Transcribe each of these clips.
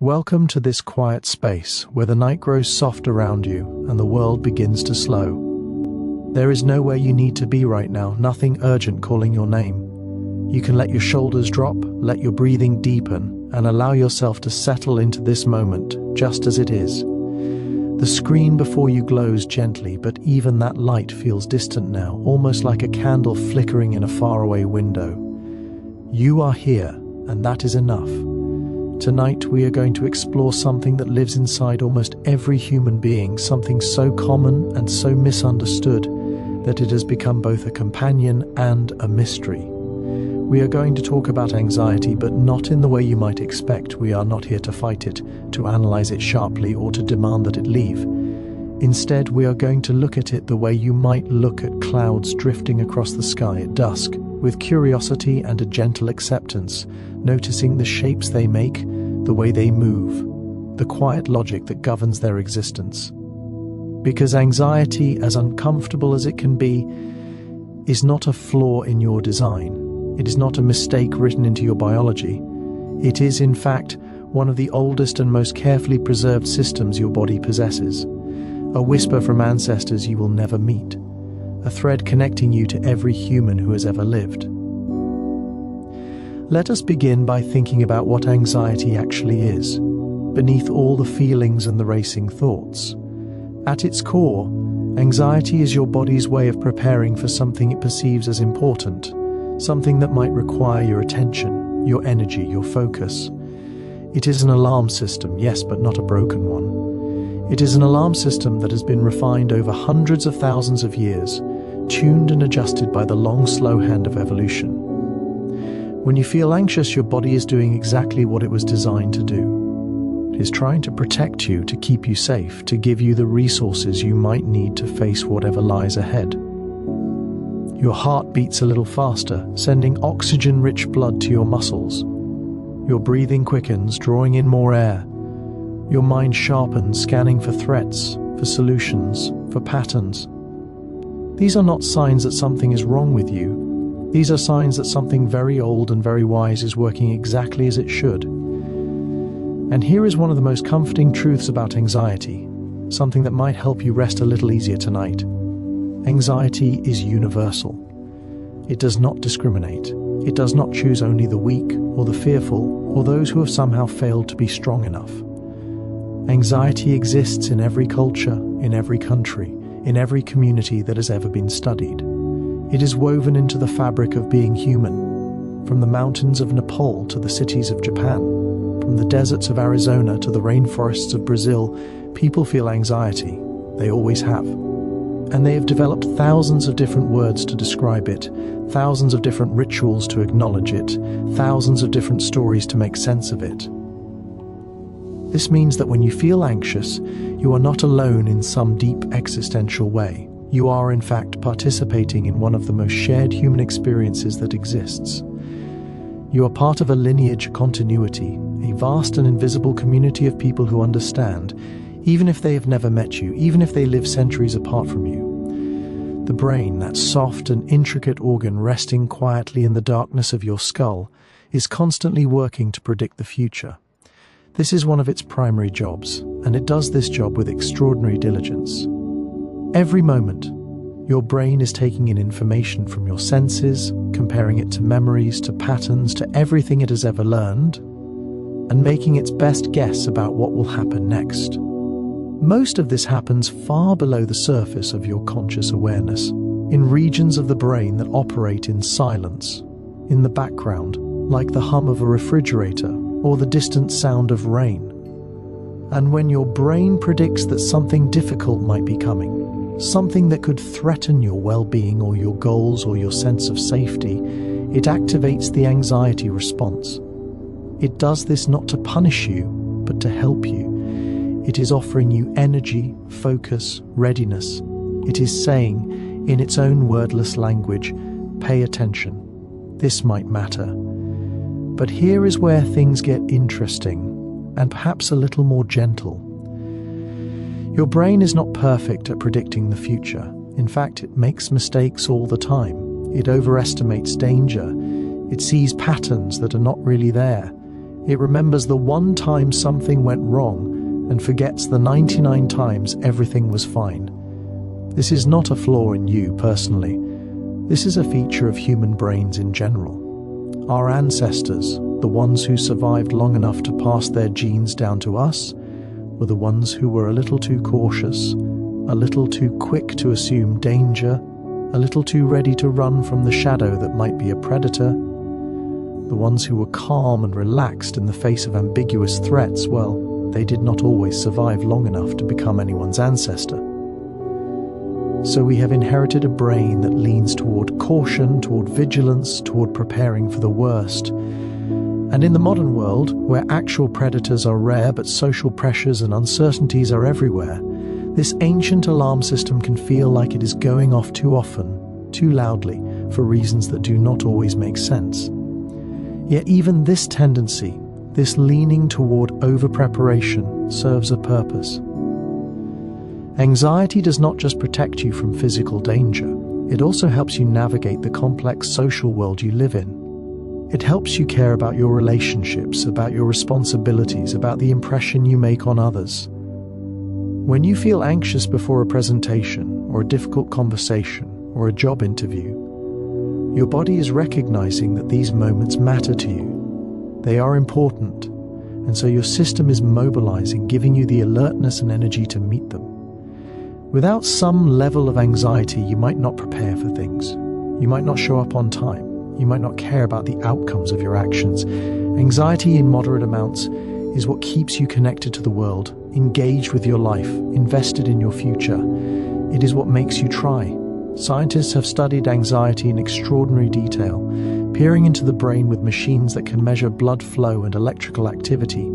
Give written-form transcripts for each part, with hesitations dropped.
Welcome to this quiet space where the night grows soft around you and the world begins to slow. There is nowhere you need to be right now, nothing urgent calling your name. You can let your shoulders drop, let your breathing deepen, and allow yourself to settle into this moment just as it is. The screen before you glows gently, but even that light feels distant now, almost like a candle flickering in a faraway window. You are here, and that is enough. Tonight we are going to explore something that lives inside almost every human being, something so common and so misunderstood that it has become both a companion and a mystery. We are going to talk about anxiety, but not in the way you might expect. We are not here to fight it, to analyze it sharply, or to demand that it leave. Instead, we are going to look at it the way you might look at clouds drifting across the sky at dusk, with curiosity and a gentle acceptance, noticing the shapes they make, the way they move, the quiet logic that governs their existence. Because anxiety, as uncomfortable as it can be, is not a flaw in your design. It is not a mistake written into your biology. It is, in fact, one of the oldest and most carefully preserved systems your body possesses. A whisper from ancestors you will never meet. A thread connecting you to every human who has ever lived. Let us begin by thinking about what anxiety actually is, beneath all the feelings and the racing thoughts. At its core, anxiety is your body's way of preparing for something it perceives as important, something that might require your attention, your energy, your focus. It is an alarm system, yes, but not a broken one. It is an alarm system that has been refined over hundreds of thousands of years, tuned and adjusted by the long, slow hand of evolution. When you feel anxious, your body is doing exactly what it was designed to do. It is trying to protect you, to keep you safe, to give you the resources you might need to face whatever lies ahead. Your heart beats a little faster, sending oxygen-rich blood to your muscles. Your breathing quickens, drawing in more air. Your mind sharpens, scanning for threats, for solutions, for patterns. These are not signs that something is wrong with you. These are signs that something very old and very wise is working exactly as it should. And here is one of the most comforting truths about anxiety, something that might help you rest a little easier tonight. Anxiety is universal. It does not discriminate. It does not choose only the weak or the fearful or those who have somehow failed to be strong enough. Anxiety exists in every culture, in every country, in every community that has ever been studied. It is woven into the fabric of being human, from the mountains of Nepal to the cities of Japan, from the deserts of Arizona to the rainforests of Brazil. People feel anxiety. They always have. And they have developed thousands of different words to describe it, thousands of different rituals to acknowledge it, thousands of different stories to make sense of it. This means that when you feel anxious, you are not alone in some deep existential way. You are, in fact, participating in one of the most shared human experiences that exists. You are part of a lineage continuity, a vast and invisible community of people who understand, even if they have never met you, even if they live centuries apart from you. The brain, that soft and intricate organ resting quietly in the darkness of your skull, is constantly working to predict the future. This is one of its primary jobs, and it does this job with extraordinary diligence. Every moment, your brain is taking in information from your senses, comparing it to memories, to patterns, to everything it has ever learned, and making its best guess about what will happen next. Most of this happens far below the surface of your conscious awareness, in regions of the brain that operate in silence, in the background, like the hum of a refrigerator or the distant sound of rain. And when your brain predicts that something difficult might be coming, something that could threaten your well-being or your goals or your sense of safety, it activates the anxiety response. It does this not to punish you, but to help you. It is offering you energy, focus, readiness. It is saying, in its own wordless language, pay attention. This might matter. But here is where things get interesting, and perhaps a little more gentle. Your brain is not perfect at predicting the future. In fact, it makes mistakes all the time. It overestimates danger. It sees patterns that are not really there. It remembers the one time something went wrong and forgets the 99 times everything was fine. This is not a flaw in you personally. This is a feature of human brains in general. Our ancestors, the ones who survived long enough to pass their genes down to us, were the ones who were a little too cautious, a little too quick to assume danger, a little too ready to run from the shadow that might be a predator. The ones who were calm and relaxed in the face of ambiguous threats, well, they did not always survive long enough to become anyone's ancestor. So we have inherited a brain that leans toward caution, toward vigilance, toward preparing for the worst. And in the modern world, where actual predators are rare but social pressures and uncertainties are everywhere, this ancient alarm system can feel like it is going off too often, too loudly, for reasons that do not always make sense. Yet even this tendency, this leaning toward over-preparation, serves a purpose. Anxiety does not just protect you from physical danger, it also helps you navigate the complex social world you live in. It helps you care about your relationships, about your responsibilities, about the impression you make on others. When you feel anxious before a presentation, or a difficult conversation, or a job interview, your body is recognizing that these moments matter to you. They are important, and so your system is mobilizing, giving you the alertness and energy to meet them. Without some level of anxiety, you might not prepare for things. You might not show up on time. You might not care about the outcomes of your actions. Anxiety in moderate amounts is what keeps you connected to the world, engaged with your life, invested in your future. It is what makes you try. Scientists have studied anxiety in extraordinary detail, peering into the brain with machines that can measure blood flow and electrical activity,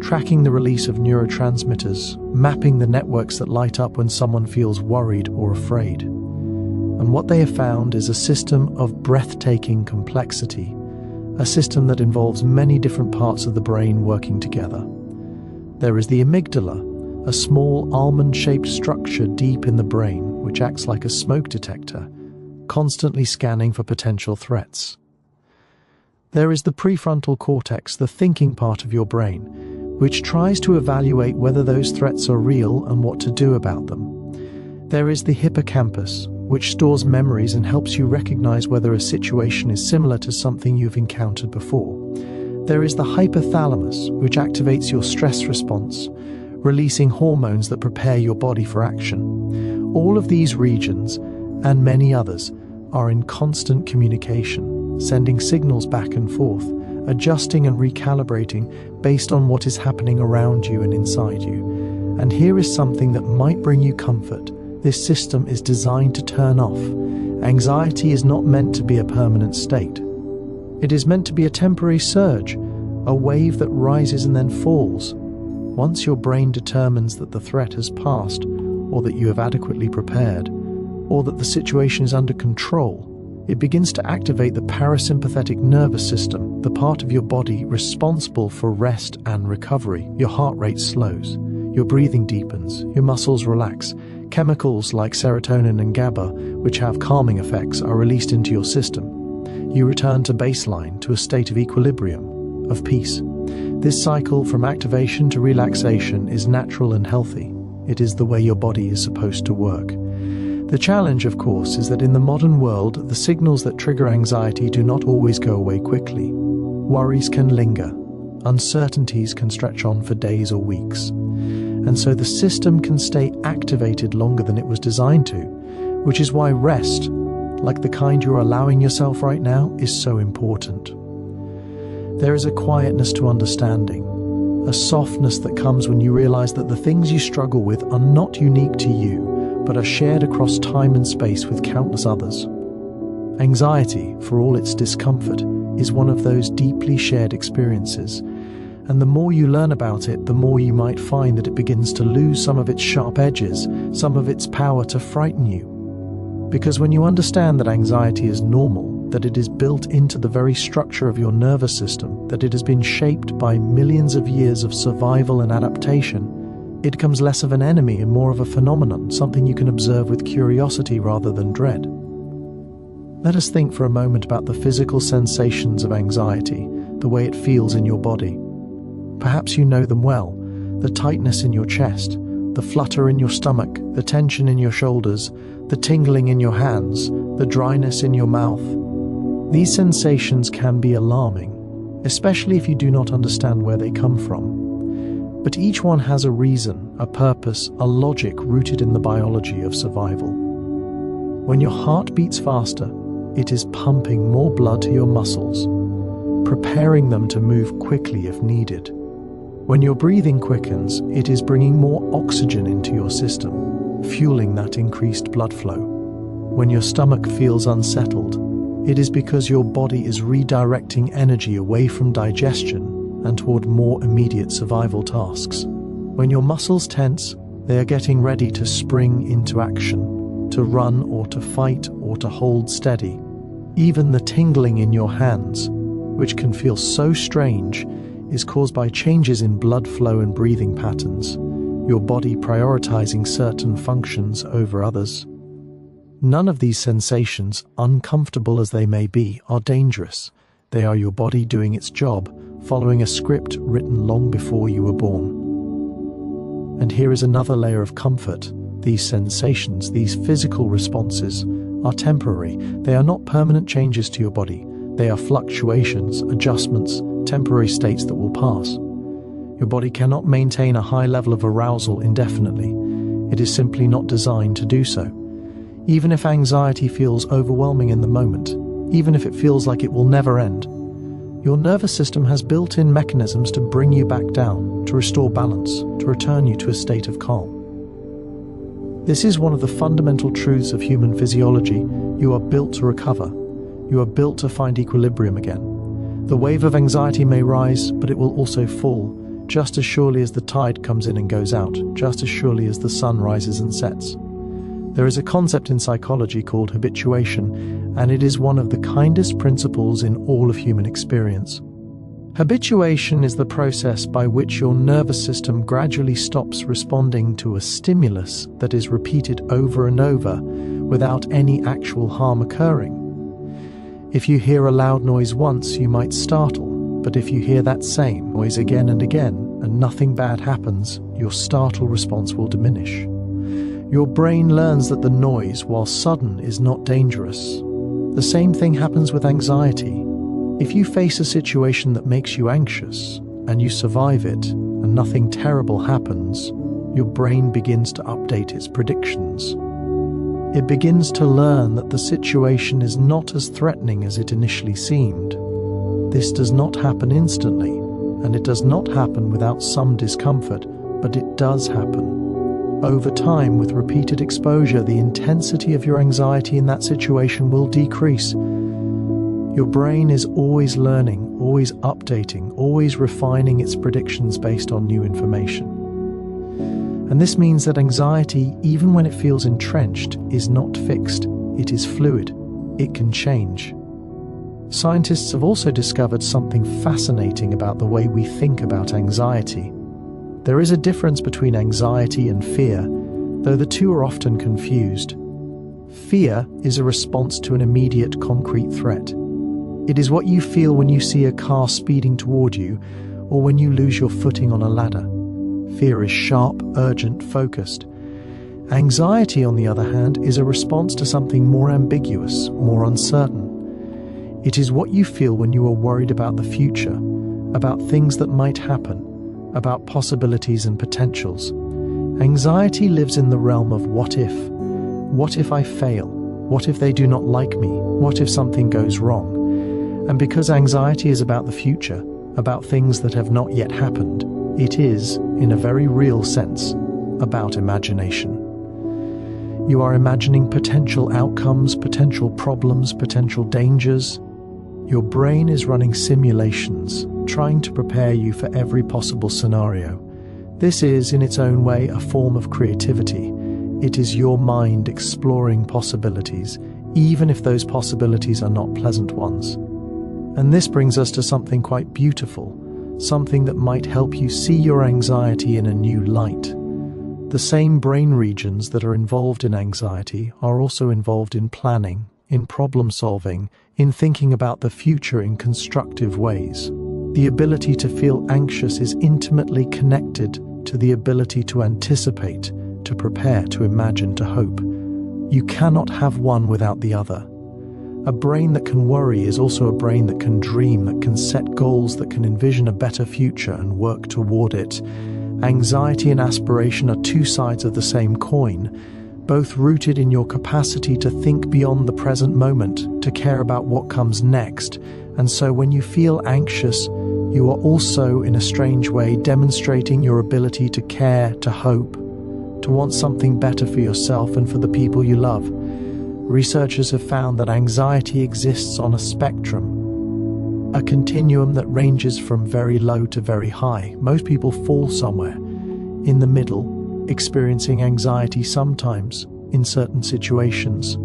tracking the release of neurotransmitters, mapping the networks that light up when someone feels worried or afraid. And what they have found is a system of breathtaking complexity, a system that involves many different parts of the brain working together. There is the amygdala, a small almond-shaped structure deep in the brain which acts like a smoke detector, constantly scanning for potential threats. There is the prefrontal cortex, the thinking part of your brain, which tries to evaluate whether those threats are real and what to do about them. There is the hippocampus, which stores memories and helps you recognize whether a situation is similar to something you've encountered before. There is the hypothalamus, which activates your stress response, releasing hormones that prepare your body for action. All of these regions, and many others, are in constant communication, sending signals back and forth, adjusting and recalibrating based on what is happening around you and inside you. And here is something that might bring you comfort. This system is designed to turn off. Anxiety is not meant to be a permanent state. It is meant to be a temporary surge, a wave that rises and then falls. Once your brain determines that the threat has passed, or that you have adequately prepared, or that the situation is under control, it begins to activate the parasympathetic nervous system, the part of your body responsible for rest and recovery. Your heart rate slows, your breathing deepens, your muscles relax. Chemicals like serotonin and GABA, which have calming effects, are released into your system. You return to baseline, to a state of equilibrium, of peace. This cycle from activation to relaxation is natural and healthy. It is the way your body is supposed to work. The challenge, of course, is that in the modern world, the signals that trigger anxiety do not always go away quickly. Worries can linger. Uncertainties can stretch on for days or weeks. And so the system can stay activated longer than it was designed to, which is why rest, like the kind you're allowing yourself right now, is so important. There is a quietness to understanding, a softness that comes when you realize that the things you struggle with are not unique to you, but are shared across time and space with countless others. Anxiety, for all its discomfort, is one of those deeply shared experiences, and the more you learn about it, the more you might find that it begins to lose some of its sharp edges, some of its power to frighten you. Because when you understand that anxiety is normal, that it is built into the very structure of your nervous system, that it has been shaped by millions of years of survival and adaptation, it becomes less of an enemy and more of a phenomenon, something you can observe with curiosity rather than dread. Let us think for a moment about the physical sensations of anxiety, the way it feels in your body. Perhaps you know them well: the tightness in your chest, the flutter in your stomach, the tension in your shoulders, the tingling in your hands, the dryness in your mouth. These sensations can be alarming, especially if you do not understand where they come from. But each one has a reason, a purpose, a logic rooted in the biology of survival. When your heart beats faster, it is pumping more blood to your muscles, preparing them to move quickly if needed. When your breathing quickens, it is bringing more oxygen into your system, fueling that increased blood flow. When your stomach feels unsettled, it is because your body is redirecting energy away from digestion and toward more immediate survival tasks. When your muscles tense, they are getting ready to spring into action, to run or to fight or to hold steady. Even the tingling in your hands, which can feel so strange, is caused by changes in blood flow and breathing patterns, your body prioritizing certain functions over others. None of these sensations, uncomfortable as they may be, are dangerous. They are your body doing its job, following a script written long before you were born. And here is another layer of comfort. These sensations, these physical responses, are temporary. They are not permanent changes to your body. They are fluctuations, adjustments, temporary states that will pass. Your body cannot maintain a high level of arousal indefinitely. It is simply not designed to do so. Even if anxiety feels overwhelming in the moment, even if it feels like it will never end, your nervous system has built-in mechanisms to bring you back down, to restore balance, to return you to a state of calm. This is one of the fundamental truths of human physiology. You are built to recover. You are built to find equilibrium again. The wave of anxiety may rise, but it will also fall, just as surely as the tide comes in and goes out, just as surely as the sun rises and sets. There is a concept in psychology called habituation, and it is one of the kindest principles in all of human experience. Habituation is the process by which your nervous system gradually stops responding to a stimulus that is repeated over and over without any actual harm occurring. If you hear a loud noise once, you might startle, but if you hear that same noise again and again and nothing bad happens, your startle response will diminish. Your brain learns that the noise, while sudden, is not dangerous. The same thing happens with anxiety. If you face a situation that makes you anxious, and you survive it, and nothing terrible happens, your brain begins to update its predictions. It begins to learn that the situation is not as threatening as it initially seemed. This does not happen instantly, and it does not happen without some discomfort, but it does happen. Over time, with repeated exposure, the intensity of your anxiety in that situation will decrease. Your brain is always learning, always updating, always refining its predictions based on new information. And this means that anxiety, even when it feels entrenched, is not fixed. It is fluid. It can change. Scientists have also discovered something fascinating about the way we think about anxiety. There is a difference between anxiety and fear, though the two are often confused. Fear is a response to an immediate, concrete threat. It is what you feel when you see a car speeding toward you, or when you lose your footing on a ladder. Fear is sharp, urgent, focused. Anxiety, on the other hand, is a response to something more ambiguous, more uncertain. It is what you feel when you are worried about the future, about things that might happen, about possibilities and potentials. Anxiety lives in the realm of what if. What if I fail? What if they do not like me? What if something goes wrong? And because anxiety is about the future, about things that have not yet happened, it is, in a very real sense, about imagination. You are imagining potential outcomes, potential problems, potential dangers. Your brain is running simulations, trying to prepare you for every possible scenario. This is, in its own way, a form of creativity. It is your mind exploring possibilities, even if those possibilities are not pleasant ones. And this brings us to something quite beautiful, something that might help you see your anxiety in a new light. The same brain regions that are involved in anxiety are also involved in planning, in problem solving, in thinking about the future in constructive ways. The ability to feel anxious is intimately connected to the ability to anticipate, to prepare, to imagine, to hope. You cannot have one without the other. A brain that can worry is also a brain that can dream, that can set goals, that can envision a better future and work toward it. Anxiety and aspiration are two sides of the same coin, both rooted in your capacity to think beyond the present moment, to care about what comes next. And so when you feel anxious, you are also, in a strange way, demonstrating your ability to care, to hope, to want something better for yourself and for the people you love. Researchers have found that anxiety exists on a spectrum, a continuum that ranges from very low to very high. Most people fall somewhere in the middle, experiencing anxiety sometimes in certain situations,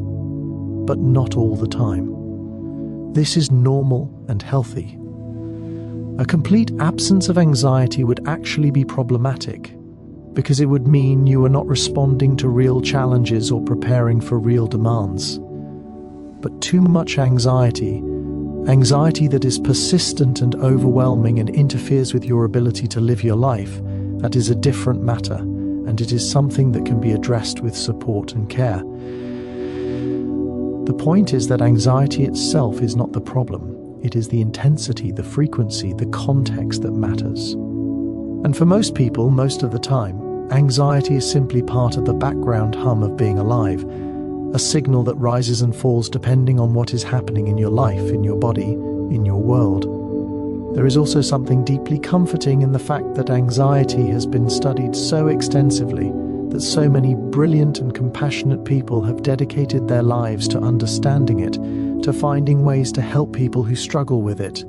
but not all the time. This is normal and healthy. A complete absence of anxiety would actually be problematic, because it would mean you are not responding to real challenges or preparing for real demands. But too much anxiety that is persistent and overwhelming and interferes with your ability to live your life, that is a different matter, and it is something that can be addressed with support and care. The point is that anxiety itself is not the problem. It is the intensity, the frequency, the context that matters. And for most people, most of the time, anxiety is simply part of the background hum of being alive, a signal that rises and falls depending on what is happening in your life, in your body, in your world. There is also something deeply comforting in the fact that anxiety has been studied so extensively, that so many brilliant and compassionate people have dedicated their lives to understanding it, to finding ways to help people who struggle with it.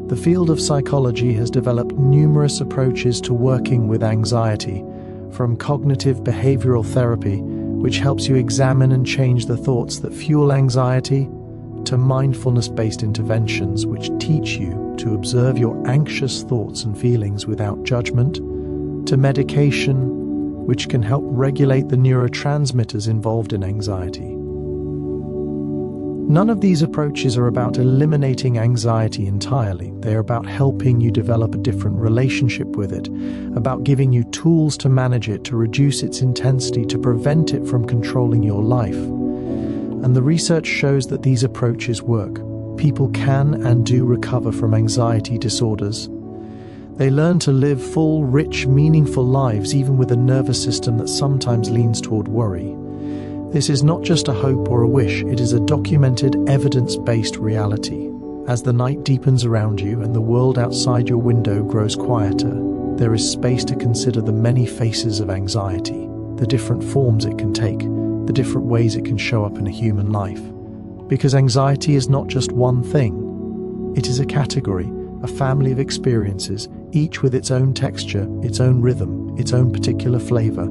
The field of psychology has developed numerous approaches to working with anxiety, from cognitive behavioral therapy, which helps you examine and change the thoughts that fuel anxiety, to mindfulness-based interventions, which teach you to observe your anxious thoughts and feelings without judgment, to medication, which can help regulate the neurotransmitters involved in anxiety. None of these approaches are about eliminating anxiety entirely. They are about helping you develop a different relationship with it, about giving you tools to manage it, to reduce its intensity, to prevent it from controlling your life. And the research shows that these approaches work. People can and do recover from anxiety disorders. They learn to live full, rich, meaningful lives, even with a nervous system that sometimes leans toward worry. This is not just a hope or a wish, it is a documented, evidence-based reality. As the night deepens around you and the world outside your window grows quieter, there is space to consider the many faces of anxiety, the different forms it can take, the different ways it can show up in a human life. Because anxiety is not just one thing. It is a category, a family of experiences, each with its own texture, its own rhythm, its own particular flavor.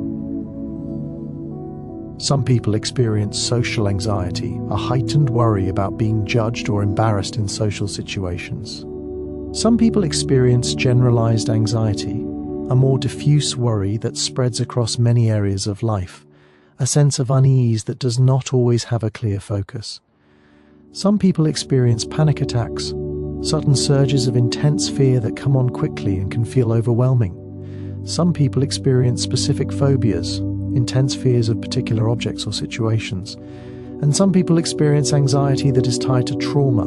Some people experience social anxiety, a heightened worry about being judged or embarrassed in social situations. Some people experience generalized anxiety, a more diffuse worry that spreads across many areas of life, a sense of unease that does not always have a clear focus. Some people experience panic attacks, sudden surges of intense fear that come on quickly and can feel overwhelming. Some people experience specific phobias, intense fears of particular objects or situations. And some people experience anxiety that is tied to trauma,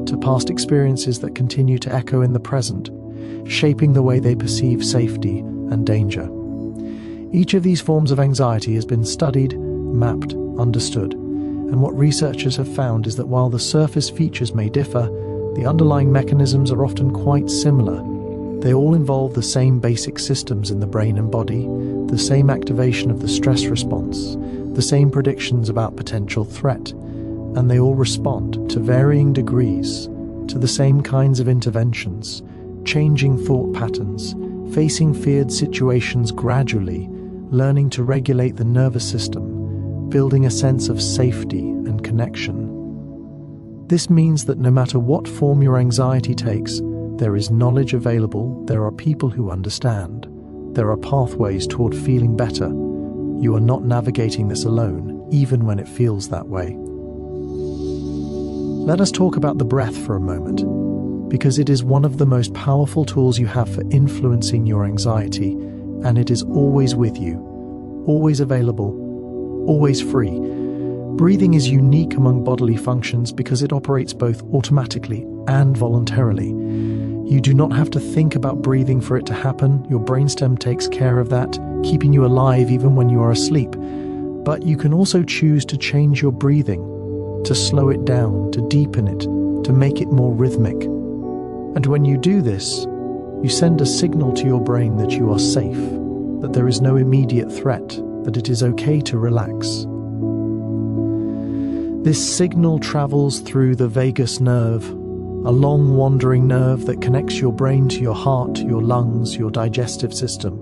to past experiences that continue to echo in the present, shaping the way they perceive safety and danger. Each of these forms of anxiety has been studied, mapped, understood. And what researchers have found is that while the surface features may differ, the underlying mechanisms are often quite similar. They all involve the same basic systems in the brain and body, the same activation of the stress response, the same predictions about potential threat, and they all respond, to varying degrees, to the same kinds of interventions, changing thought patterns, facing feared situations gradually, learning to regulate the nervous system, building a sense of safety and connection. This means that no matter what form your anxiety takes, there is knowledge available, there are people who understand, there are pathways toward feeling better. You are not navigating this alone, even when it feels that way. Let us talk about the breath for a moment, because it is one of the most powerful tools you have for influencing your anxiety, and it is always with you, always available, always free. Breathing is unique among bodily functions because it operates both automatically and voluntarily. You do not have to think about breathing for it to happen. Your brainstem takes care of that, keeping you alive even when you are asleep. But you can also choose to change your breathing, to slow it down, to deepen it, to make it more rhythmic. And when you do this, you send a signal to your brain that you are safe, that there is no immediate threat, that it is okay to relax. This signal travels through the vagus nerve, a long wandering nerve that connects your brain to your heart, your lungs, your digestive system.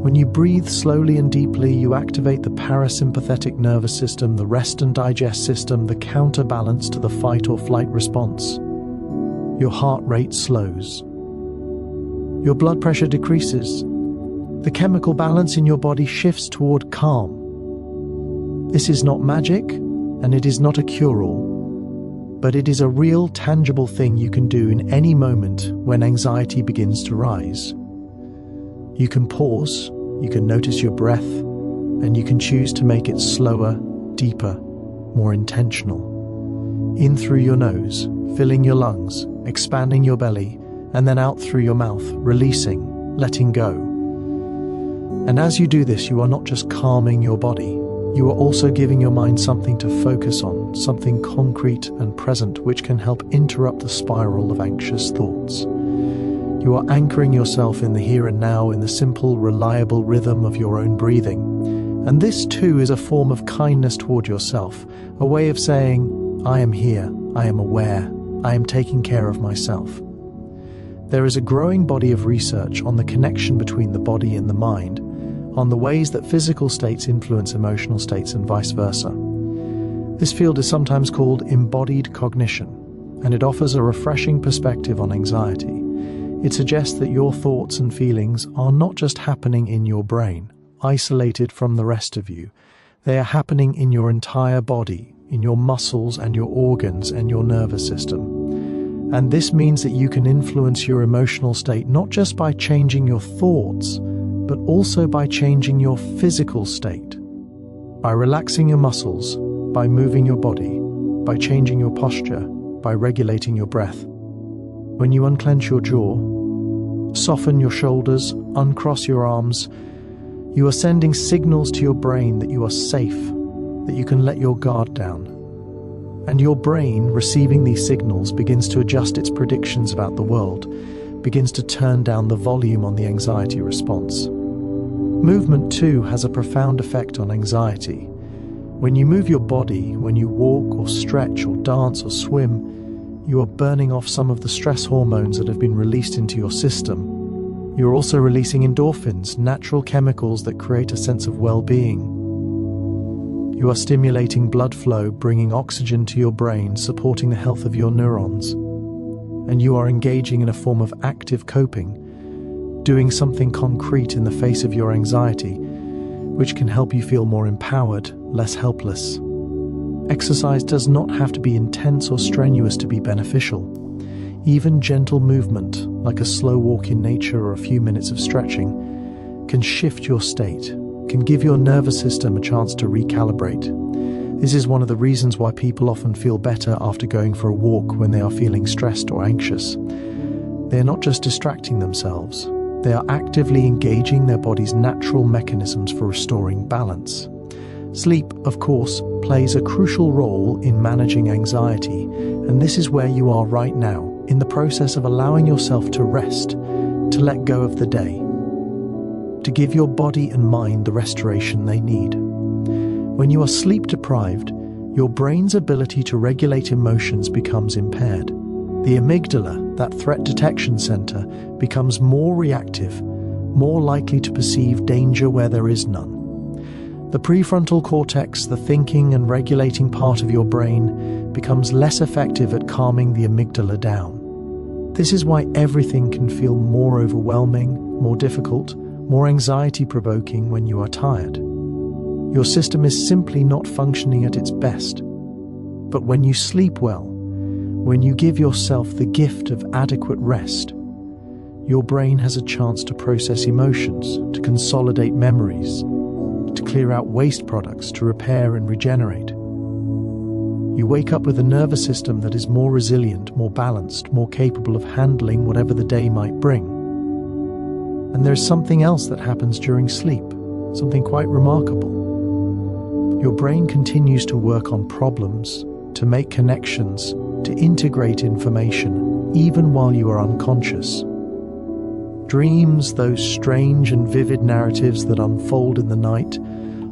When you breathe slowly and deeply, you activate the parasympathetic nervous system, the rest and digest system, the counterbalance to the fight or flight response. Your heart rate slows. Your blood pressure decreases. The chemical balance in your body shifts toward calm. This is not magic, and it is not a cure-all, but it is a real, tangible thing you can do in any moment when anxiety begins to rise. You can pause, you can notice your breath, and you can choose to make it slower, deeper, more intentional. In through your nose, filling your lungs, expanding your belly, and then out through your mouth, releasing, letting go. And as you do this, you are not just calming your body, you are also giving your mind something to focus on, something concrete and present which can help interrupt the spiral of anxious thoughts. You are anchoring yourself in the here and now, in the simple, reliable rhythm of your own breathing. And this too is a form of kindness toward yourself, a way of saying, I am here, I am aware, I am taking care of myself. There is a growing body of research on the connection between the body and the mind, on the ways that physical states influence emotional states and vice versa. This field is sometimes called embodied cognition, and it offers a refreshing perspective on anxiety. It suggests that your thoughts and feelings are not just happening in your brain, isolated from the rest of you. They are happening in your entire body, in your muscles and your organs and your nervous system. And this means that you can influence your emotional state not just by changing your thoughts, but also by changing your physical state. By relaxing your muscles, by moving your body, by changing your posture, by regulating your breath. When you unclench your jaw, soften your shoulders, uncross your arms, you are sending signals to your brain that you are safe, that you can let your guard down. And your brain, receiving these signals, begins to adjust its predictions about the world, begins to turn down the volume on the anxiety response. Movement, too, has a profound effect on anxiety. When you move your body, when you walk or stretch or dance or swim, you are burning off some of the stress hormones that have been released into your system. You're also releasing endorphins, natural chemicals that create a sense of well-being. You are stimulating blood flow, bringing oxygen to your brain, supporting the health of your neurons. And you are engaging in a form of active coping, doing something concrete in the face of your anxiety, which can help you feel more empowered, less helpless. Exercise does not have to be intense or strenuous to be beneficial. Even gentle movement, like a slow walk in nature or a few minutes of stretching, can shift your state, can give your nervous system a chance to recalibrate. This is one of the reasons why people often feel better after going for a walk when they are feeling stressed or anxious. They are not just distracting themselves, they are actively engaging their body's natural mechanisms for restoring balance. Sleep, of course, plays a crucial role in managing anxiety, and this is where you are right now, in the process of allowing yourself to rest, to let go of the day, to give your body and mind the restoration they need. When you are sleep deprived, your brain's ability to regulate emotions becomes impaired. The amygdala, that threat detection center, becomes more reactive, more likely to perceive danger where there is none. The prefrontal cortex, the thinking and regulating part of your brain, becomes less effective at calming the amygdala down. This is why everything can feel more overwhelming, more difficult, more anxiety-provoking when you are tired. Your system is simply not functioning at its best. But when you sleep well, When you give yourself the gift of adequate rest, your brain has a chance to process emotions, to consolidate memories, to clear out waste products, to repair and regenerate. You wake up with a nervous system that is more resilient, more balanced, more capable of handling whatever the day might bring. And there's something else that happens during sleep, something quite remarkable. Your brain continues to work on problems, to make connections, to integrate information, even while you are unconscious. Dreams, those strange and vivid narratives that unfold in the night,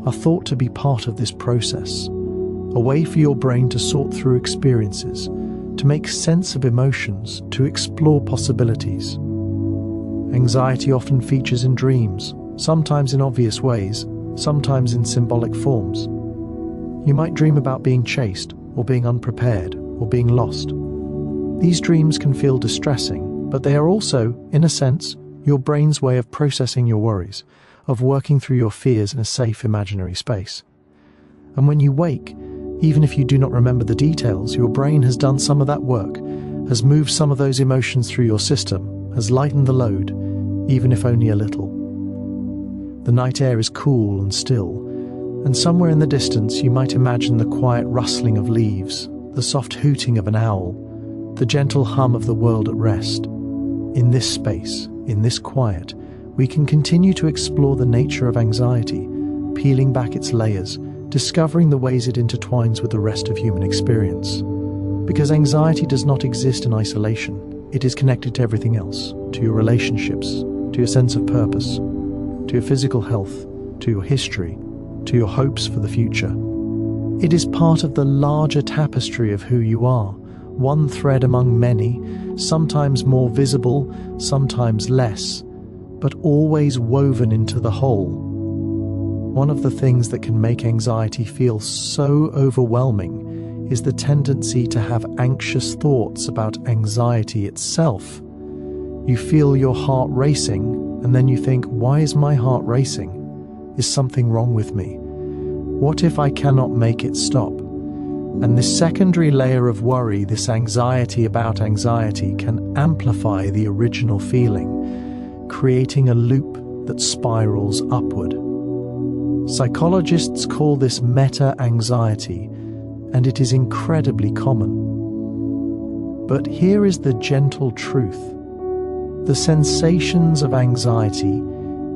are thought to be part of this process, a way for your brain to sort through experiences, to make sense of emotions, to explore possibilities. Anxiety often features in dreams, sometimes in obvious ways, sometimes in symbolic forms. You might dream about being chased, or being unprepared, or being lost. These dreams can feel distressing, but they are also, in a sense, your brain's way of processing your worries, of working through your fears in a safe imaginary space. And when you wake, even if you do not remember the details, your brain has done some of that work, has moved some of those emotions through your system, has lightened the load, even if only a little. The night air is cool and still, and somewhere in the distance you might imagine the quiet rustling of leaves, the soft hooting of an owl, the gentle hum of the world at rest. In this space, in this quiet, we can continue to explore the nature of anxiety, peeling back its layers, discovering the ways it intertwines with the rest of human experience. Because anxiety does not exist in isolation. It is connected to everything else, to your relationships, to your sense of purpose, to your physical health, to your history, to your hopes for the future. It is part of the larger tapestry of who you are, one thread among many, sometimes more visible, sometimes less, but always woven into the whole. One of the things that can make anxiety feel so overwhelming is the tendency to have anxious thoughts about anxiety itself. You feel your heart racing, and then you think, why is my heart racing? Is something wrong with me? What if I cannot make it stop? And this secondary layer of worry, this anxiety about anxiety, can amplify the original feeling, creating a loop that spirals upward. Psychologists call this meta-anxiety, and it is incredibly common. But here is the gentle truth. The sensations of anxiety,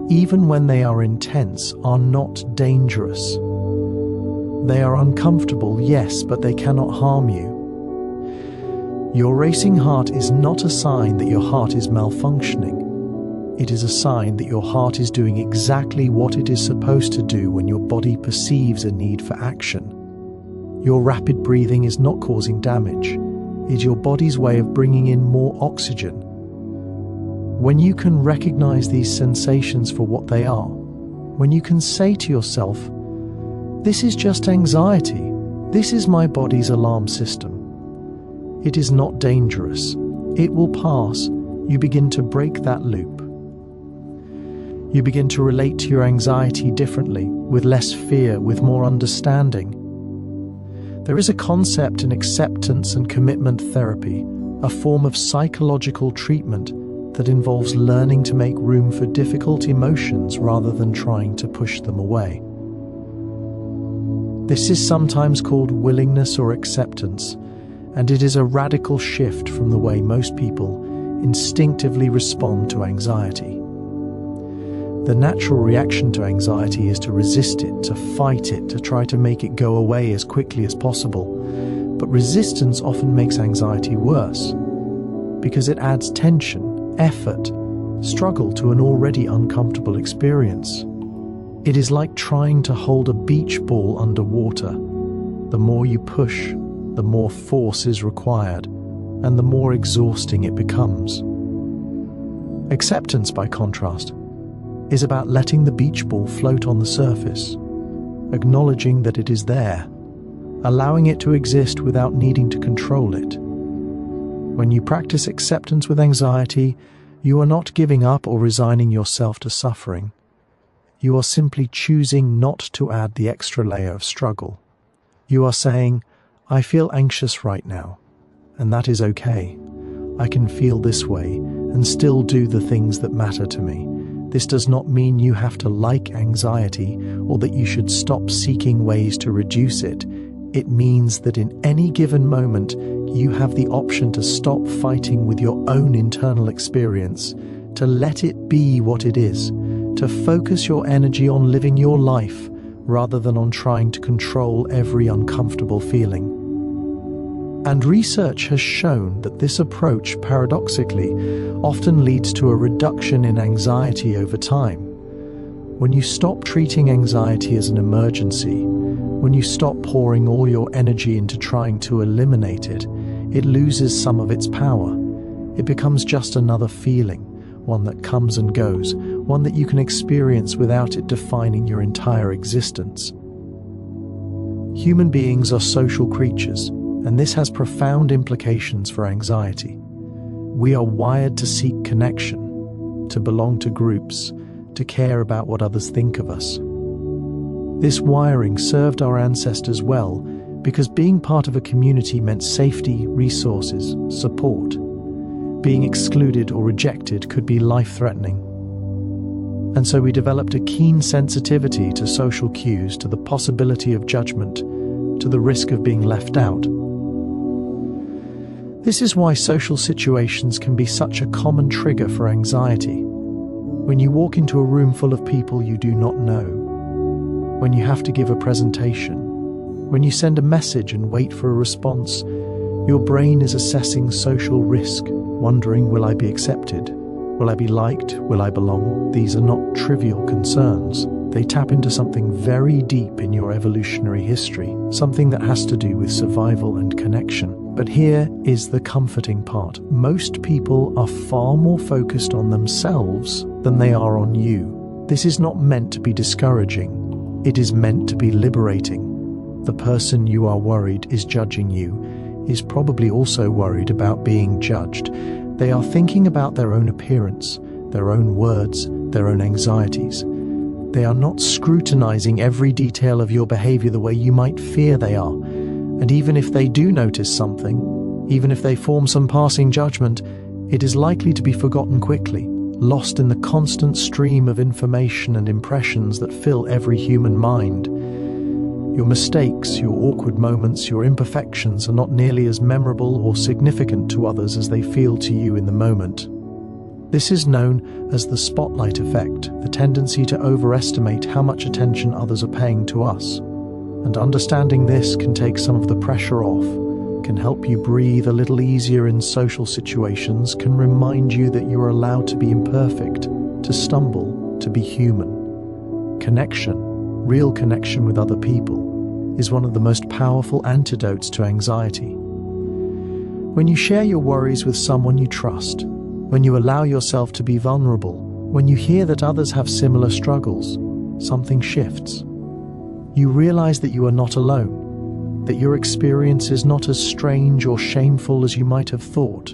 even when they are intense, are not dangerous. They are uncomfortable, yes, but they cannot harm you. Your racing heart is not a sign that your heart is malfunctioning. It is a sign that your heart is doing exactly what it is supposed to do when your body perceives a need for action. Your rapid breathing is not causing damage. It is your body's way of bringing in more oxygen. When you can recognize these sensations for what they are, when you can say to yourself, this is just anxiety. This is my body's alarm system. It is not dangerous. It will pass. You begin to break that loop. You begin to relate to your anxiety differently, with less fear, with more understanding. There is a concept in acceptance and commitment therapy, a form of psychological treatment that involves learning to make room for difficult emotions rather than trying to push them away. This is sometimes called willingness or acceptance, and it is a radical shift from the way most people instinctively respond to anxiety. The natural reaction to anxiety is to resist it, to fight it, to try to make it go away as quickly as possible. But resistance often makes anxiety worse, because it adds tension, effort, struggle to an already uncomfortable experience. It is like trying to hold a beach ball underwater. The more you push, the more force is required, and the more exhausting it becomes. Acceptance, by contrast, is about letting the beach ball float on the surface, acknowledging that it is there, allowing it to exist without needing to control it. When you practice acceptance with anxiety, you are not giving up or resigning yourself to suffering. You are simply choosing not to add the extra layer of struggle. You are saying, I feel anxious right now, and that is okay. I can feel this way and still do the things that matter to me. This does not mean you have to like anxiety or that you should stop seeking ways to reduce it. It means that in any given moment, you have the option to stop fighting with your own internal experience, to let it be what it is, to focus your energy on living your life rather than on trying to control every uncomfortable feeling. And research has shown that this approach, paradoxically, often leads to a reduction in anxiety over time. When you stop treating anxiety as an emergency, when you stop pouring all your energy into trying to eliminate it, it loses some of its power. It becomes just another feeling, one that comes and goes, one that you can experience without it defining your entire existence. Human beings are social creatures, and this has profound implications for anxiety. We are wired to seek connection, to belong to groups, to care about what others think of us. This wiring served our ancestors well because being part of a community meant safety, resources, support. Being excluded or rejected could be life-threatening. And so we developed a keen sensitivity to social cues, to the possibility of judgment, to the risk of being left out. This is why social situations can be such a common trigger for anxiety. When you walk into a room full of people you do not know, when you have to give a presentation, when you send a message and wait for a response, your brain is assessing social risk, wondering, will I be accepted? Will I be liked? Will I belong? These are not trivial concerns. They tap into something very deep in your evolutionary history, something that has to do with survival and connection. But here is the comforting part. Most people are far more focused on themselves than they are on you. This is not meant to be discouraging. It is meant to be liberating. The person you are worried is judging you is probably also worried about being judged. They are thinking about their own appearance, their own words, their own anxieties. They are not scrutinizing every detail of your behavior the way you might fear they are. And even if they do notice something, even if they form some passing judgment, it is likely to be forgotten quickly, lost in the constant stream of information and impressions that fill every human mind. Your mistakes, your awkward moments, your imperfections are not nearly as memorable or significant to others as they feel to you in the moment. This is known as the spotlight effect, the tendency to overestimate how much attention others are paying to us. And understanding this can take some of the pressure off, can help you breathe a little easier in social situations, can remind you that you are allowed to be imperfect, to stumble, to be human. Connection, real connection with other people, is one of the most powerful antidotes to anxiety. When you share your worries with someone you trust, when you allow yourself to be vulnerable, when you hear that others have similar struggles, something shifts. You realize that you are not alone, that your experience is not as strange or shameful as you might have thought.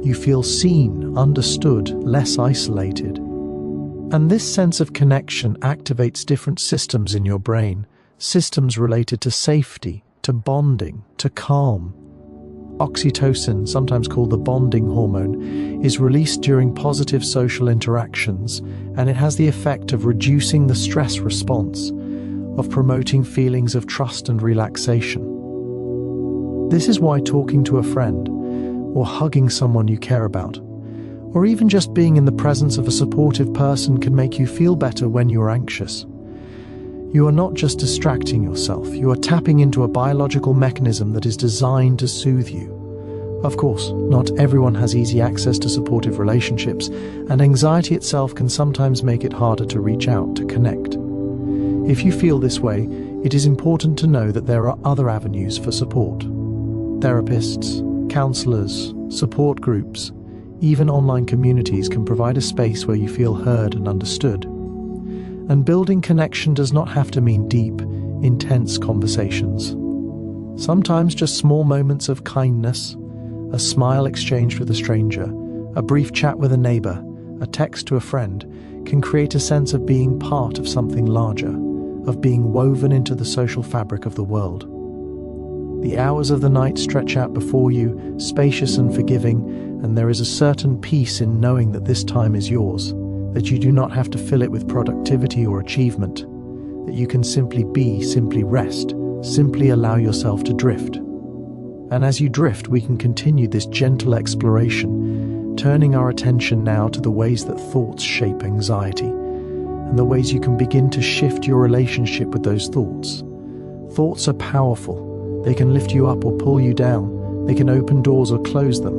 You feel seen, understood, less isolated. And this sense of connection activates different systems in your brain, systems related to safety, to bonding, to calm. Oxytocin, sometimes called the bonding hormone, is released during positive social interactions, and it has the effect of reducing the stress response, of promoting feelings of trust and relaxation. This is why talking to a friend, or hugging someone you care about, or even just being in the presence of a supportive person can make you feel better when you're anxious. You are not just distracting yourself, you are tapping into a biological mechanism that is designed to soothe you. Of course, not everyone has easy access to supportive relationships, and anxiety itself can sometimes make it harder to reach out, to connect. If you feel this way, it is important to know that there are other avenues for support. Therapists, counselors, support groups, even online communities can provide a space where you feel heard and understood. And building connection does not have to mean deep, intense conversations. Sometimes just small moments of kindness, a smile exchanged with a stranger, a brief chat with a neighbor, a text to a friend, can create a sense of being part of something larger, of being woven into the social fabric of the world. The hours of the night stretch out before you, spacious and forgiving, and there is a certain peace in knowing that this time is yours, that you do not have to fill it with productivity or achievement, that you can simply be, simply rest, simply allow yourself to drift. And as you drift, we can continue this gentle exploration, turning our attention now to the ways that thoughts shape anxiety, and the ways you can begin to shift your relationship with those thoughts. Thoughts are powerful. They can lift you up or pull you down. They can open doors or close them.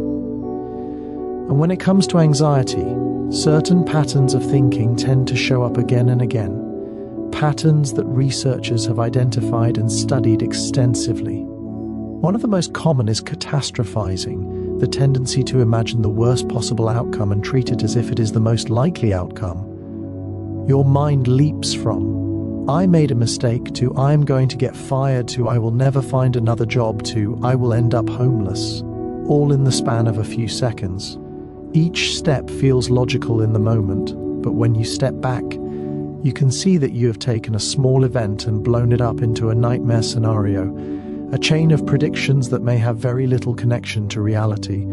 And when it comes to anxiety, certain patterns of thinking tend to show up again and again, patterns that researchers have identified and studied extensively. One of the most common is catastrophizing, the tendency to imagine the worst possible outcome and treat it as if it is the most likely outcome. Your mind leaps from "I made a mistake" to "I am going to get fired" to "I will never find another job" to "I will end up homeless," all in the span of a few seconds. Each step feels logical in the moment, but when you step back, you can see that you have taken a small event and blown it up into a nightmare scenario, a chain of predictions that may have very little connection to reality.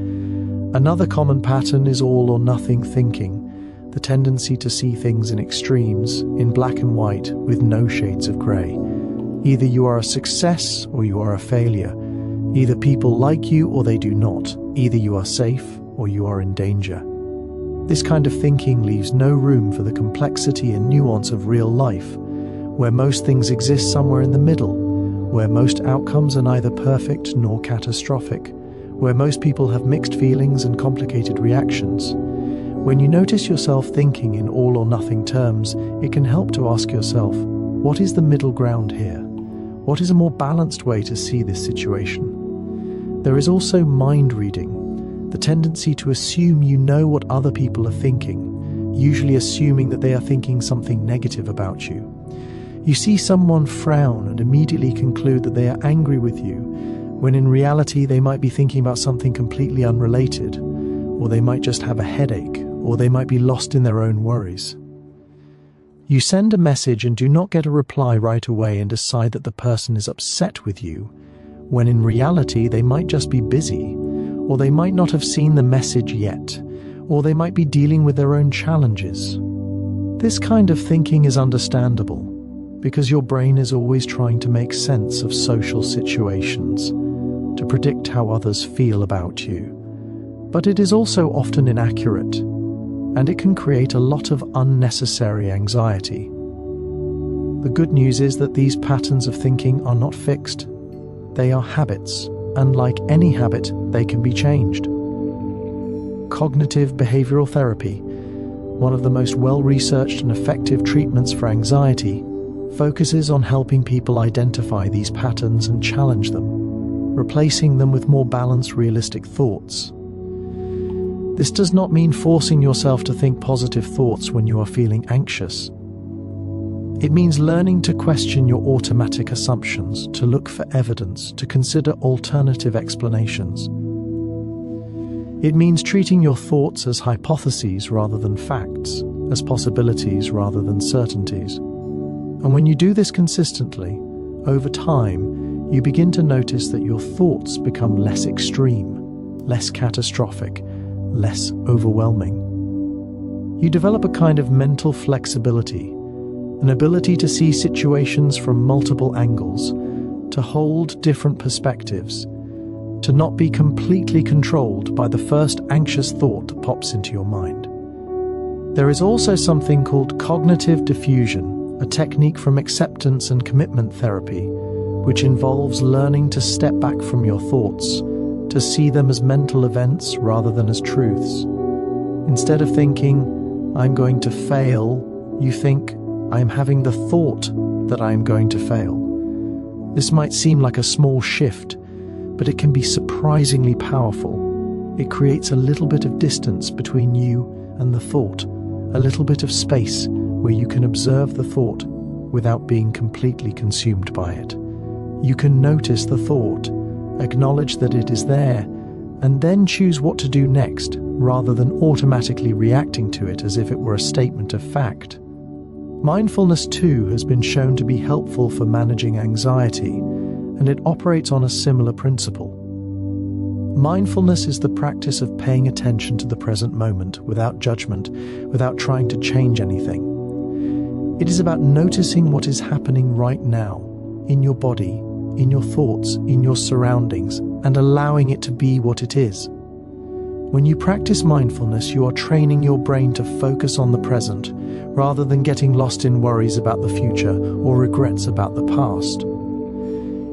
Another common pattern is all or nothing thinking, the tendency to see things in extremes, in black and white, with no shades of grey. Either you are a success or you are a failure. Either people like you or they do not. Either you are safe or you are in danger. This kind of thinking leaves no room for the complexity and nuance of real life, where most things exist somewhere in the middle, where most outcomes are neither perfect nor catastrophic, where most people have mixed feelings and complicated reactions. When you notice yourself thinking in all or nothing terms, it can help to ask yourself, what is the middle ground here? What is a more balanced way to see this situation? There is also mind reading, the tendency to assume you know what other people are thinking, usually assuming that they are thinking something negative about you. You see someone frown and immediately conclude that they are angry with you, when in reality they might be thinking about something completely unrelated, or they might just have a headache, or they might be lost in their own worries. You send a message and do not get a reply right away and decide that the person is upset with you, when in reality they might just be busy, or they might not have seen the message yet, or they might be dealing with their own challenges. This kind of thinking is understandable, because your brain is always trying to make sense of social situations, to predict how others feel about you. But it is also often inaccurate, and it can create a lot of unnecessary anxiety. The good news is that these patterns of thinking are not fixed. They are habits, and like any habit, they can be changed. Cognitive behavioral therapy, one of the most well-researched and effective treatments for anxiety, focuses on helping people identify these patterns and challenge them, replacing them with more balanced, realistic thoughts. This does not mean forcing yourself to think positive thoughts when you are feeling anxious. It means learning to question your automatic assumptions, to look for evidence, to consider alternative explanations. It means treating your thoughts as hypotheses rather than facts, as possibilities rather than certainties. And when you do this consistently, over time, you begin to notice that your thoughts become less extreme, less catastrophic, less overwhelming. You develop a kind of mental flexibility, an ability to see situations from multiple angles, to hold different perspectives, to not be completely controlled by the first anxious thought that pops into your mind. There is also something called cognitive diffusion, a technique from acceptance and commitment therapy, which involves learning to step back from your thoughts, to see them as mental events rather than as truths. Instead of thinking, "I'm going to fail," you think, "I am having the thought that I am going to fail." This might seem like a small shift, but it can be surprisingly powerful. It creates a little bit of distance between you and the thought, a little bit of space where you can observe the thought without being completely consumed by it. You can notice the thought, acknowledge that it is there, and then choose what to do next, rather than automatically reacting to it as if it were a statement of fact. Mindfulness, too, has been shown to be helpful for managing anxiety, and it operates on a similar principle. Mindfulness is the practice of paying attention to the present moment without judgment, without trying to change anything. It is about noticing what is happening right now, in your body, in your thoughts, in your surroundings, and allowing it to be what it is. When you practice mindfulness, you are training your brain to focus on the present, rather than getting lost in worries about the future or regrets about the past.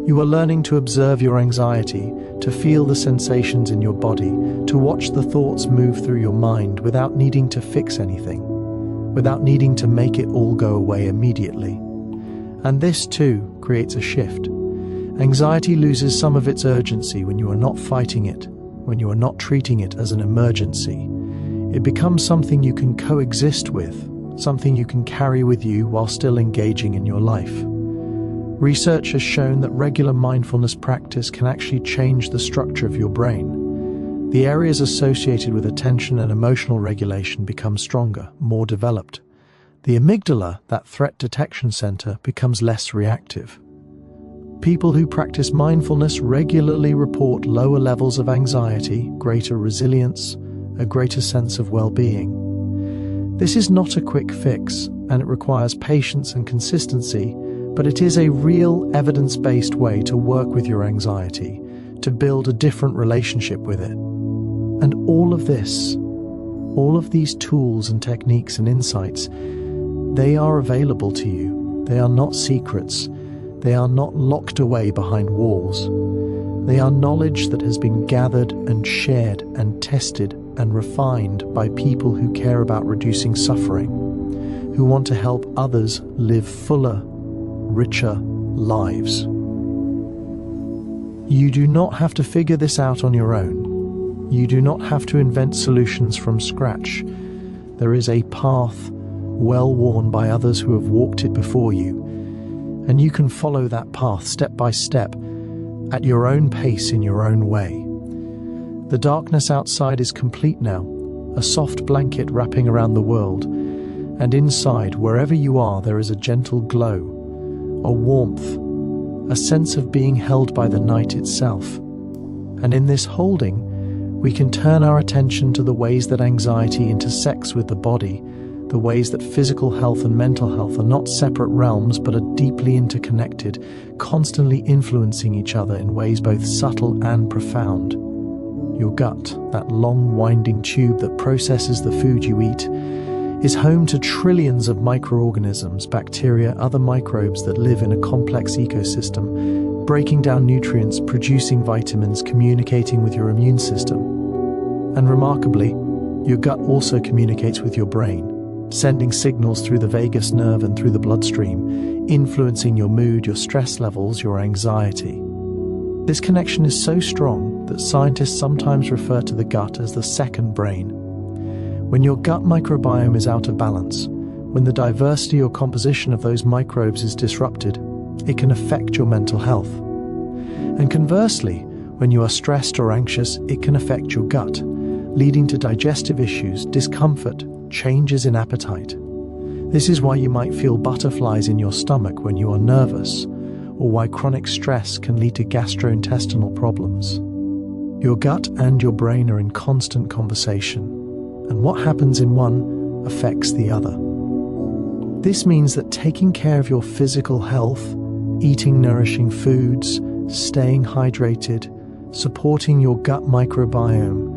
You are learning to observe your anxiety, to feel the sensations in your body, to watch the thoughts move through your mind without needing to fix anything, without needing to make it all go away immediately. And this, too, creates a shift. Anxiety loses some of its urgency when you are not fighting it, when you are not treating it as an emergency. It becomes something you can coexist with, something you can carry with you while still engaging in your life. Research has shown that regular mindfulness practice can actually change the structure of your brain. The areas associated with attention and emotional regulation become stronger, more developed. The amygdala, that threat detection center, becomes less reactive. People who practice mindfulness regularly report lower levels of anxiety, greater resilience, a greater sense of well-being. This is not a quick fix, and it requires patience and consistency, but it is a real evidence-based way to work with your anxiety, to build a different relationship with it. And all of these tools and techniques and insights, they are available to you. They are not secrets. They are not locked away behind walls. They are knowledge that has been gathered and shared and tested and refined by people who care about reducing suffering, who want to help others live fuller, richer lives. You do not have to figure this out on your own. You do not have to invent solutions from scratch. There is a path well worn by others who have walked it before you, and you can follow that path step by step at your own pace in your own way. The darkness outside is complete now, a soft blanket wrapping around the world, and inside, wherever you are, there is a gentle glow, a warmth, a sense of being held by the night itself. And in this holding, we can turn our attention to the ways that anxiety intersects with the body, the ways that physical health and mental health are not separate realms but are deeply interconnected, constantly influencing each other in ways both subtle and profound. Your gut, that long winding tube that processes the food you eat, is home to trillions of microorganisms, bacteria, other microbes that live in a complex ecosystem, breaking down nutrients, producing vitamins, communicating with your immune system. And remarkably, your gut also communicates with your brain, sending signals through the vagus nerve and through the bloodstream, influencing your mood, your stress levels, your anxiety. This connection is so strong that scientists sometimes refer to the gut as the second brain. When your gut microbiome is out of balance, when the diversity or composition of those microbes is disrupted, it can affect your mental health. And conversely, when you are stressed or anxious, it can affect your gut, leading to digestive issues, discomfort, changes in appetite. This is why you might feel butterflies in your stomach when you are nervous, or why chronic stress can lead to gastrointestinal problems. Your gut and your brain are in constant conversation, and what happens in one affects the other. This means that taking care of your physical health, eating nourishing foods, staying hydrated, supporting your gut microbiome,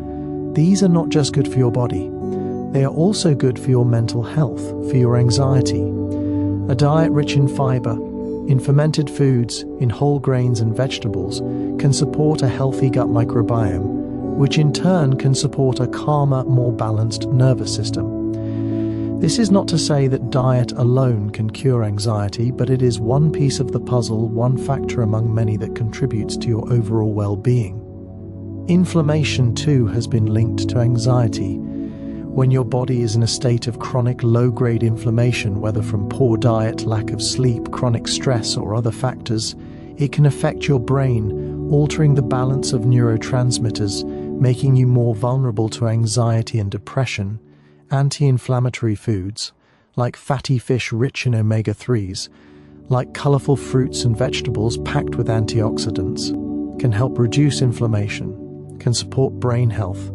these are not just good for your body, they are also good for your mental health, for your anxiety. A diet rich in fiber, in fermented foods, in whole grains and vegetables can support a healthy gut microbiome, which in turn can support a calmer, more balanced nervous system. This is not to say that diet alone can cure anxiety, but it is one piece of the puzzle, one factor among many that contributes to your overall well-being. Inflammation, too, has been linked to anxiety. When your body is in a state of chronic low-grade inflammation, whether from poor diet, lack of sleep, chronic stress, or other factors, it can affect your brain, altering the balance of neurotransmitters, making you more vulnerable to anxiety and depression. Anti-inflammatory foods, like fatty fish rich in omega-3s, like colorful fruits and vegetables packed with antioxidants, can help reduce inflammation, can support brain health,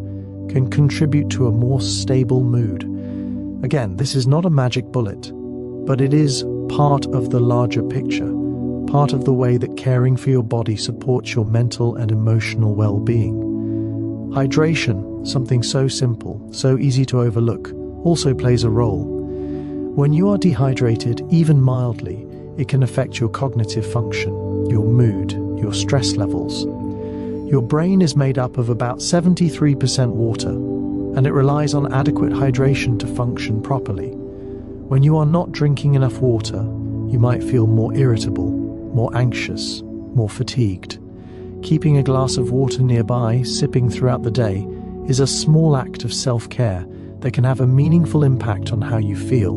can contribute to a more stable mood. Again, this is not a magic bullet, but it is part of the larger picture, part of the way that caring for your body supports your mental and emotional well-being. Hydration, something so simple, so easy to overlook, also plays a role. When you are dehydrated, even mildly, it can affect your cognitive function, your mood, your stress levels. Your brain is made up of about 73% water, and it relies on adequate hydration to function properly. When you are not drinking enough water, you might feel more irritable, more anxious, more fatigued. Keeping a glass of water nearby, sipping throughout the day, is a small act of self-care that can have a meaningful impact on how you feel.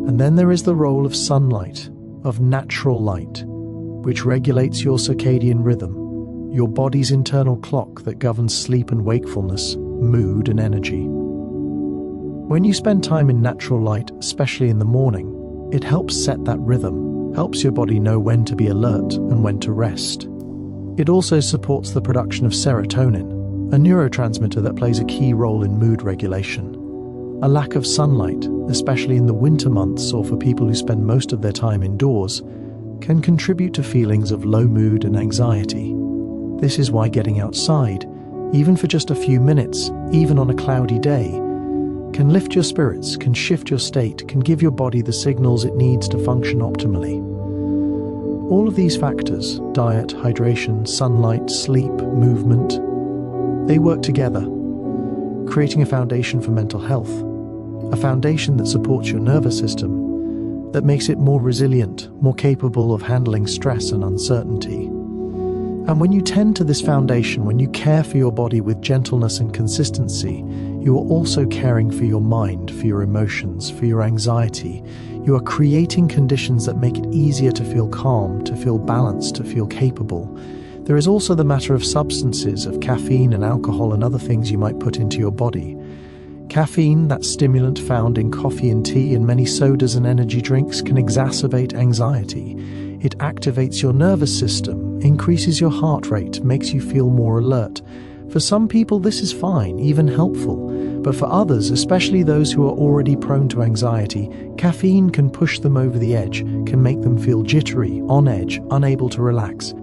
And then there is the role of sunlight, of natural light, which regulates your circadian rhythm, your body's internal clock that governs sleep and wakefulness, mood and energy. When you spend time in natural light, especially in the morning, it helps set that rhythm, helps your body know when to be alert and when to rest. It also supports the production of serotonin, a neurotransmitter that plays a key role in mood regulation. A lack of sunlight, especially in the winter months or for people who spend most of their time indoors, can contribute to feelings of low mood and anxiety. This is why getting outside, even for just a few minutes, even on a cloudy day, can lift your spirits, can shift your state, can give your body the signals it needs to function optimally. All of these factors, diet, hydration, sunlight, sleep, movement, they work together, creating a foundation for mental health, a foundation that supports your nervous system, that makes it more resilient, more capable of handling stress and uncertainty. And when you tend to this foundation, when you care for your body with gentleness and consistency, you are also caring for your mind, for your emotions, for your anxiety. You are creating conditions that make it easier to feel calm, to feel balanced, to feel capable. There is also the matter of substances, of caffeine and alcohol and other things you might put into your body. Caffeine, that stimulant found in coffee and tea and many sodas and energy drinks, can exacerbate anxiety. It activates your nervous system, increases your heart rate, makes you feel more alert. For some people, this is fine, even helpful. But for others, especially those who are already prone to anxiety, caffeine can push them over the edge, can make them feel jittery, on edge, unable to relax.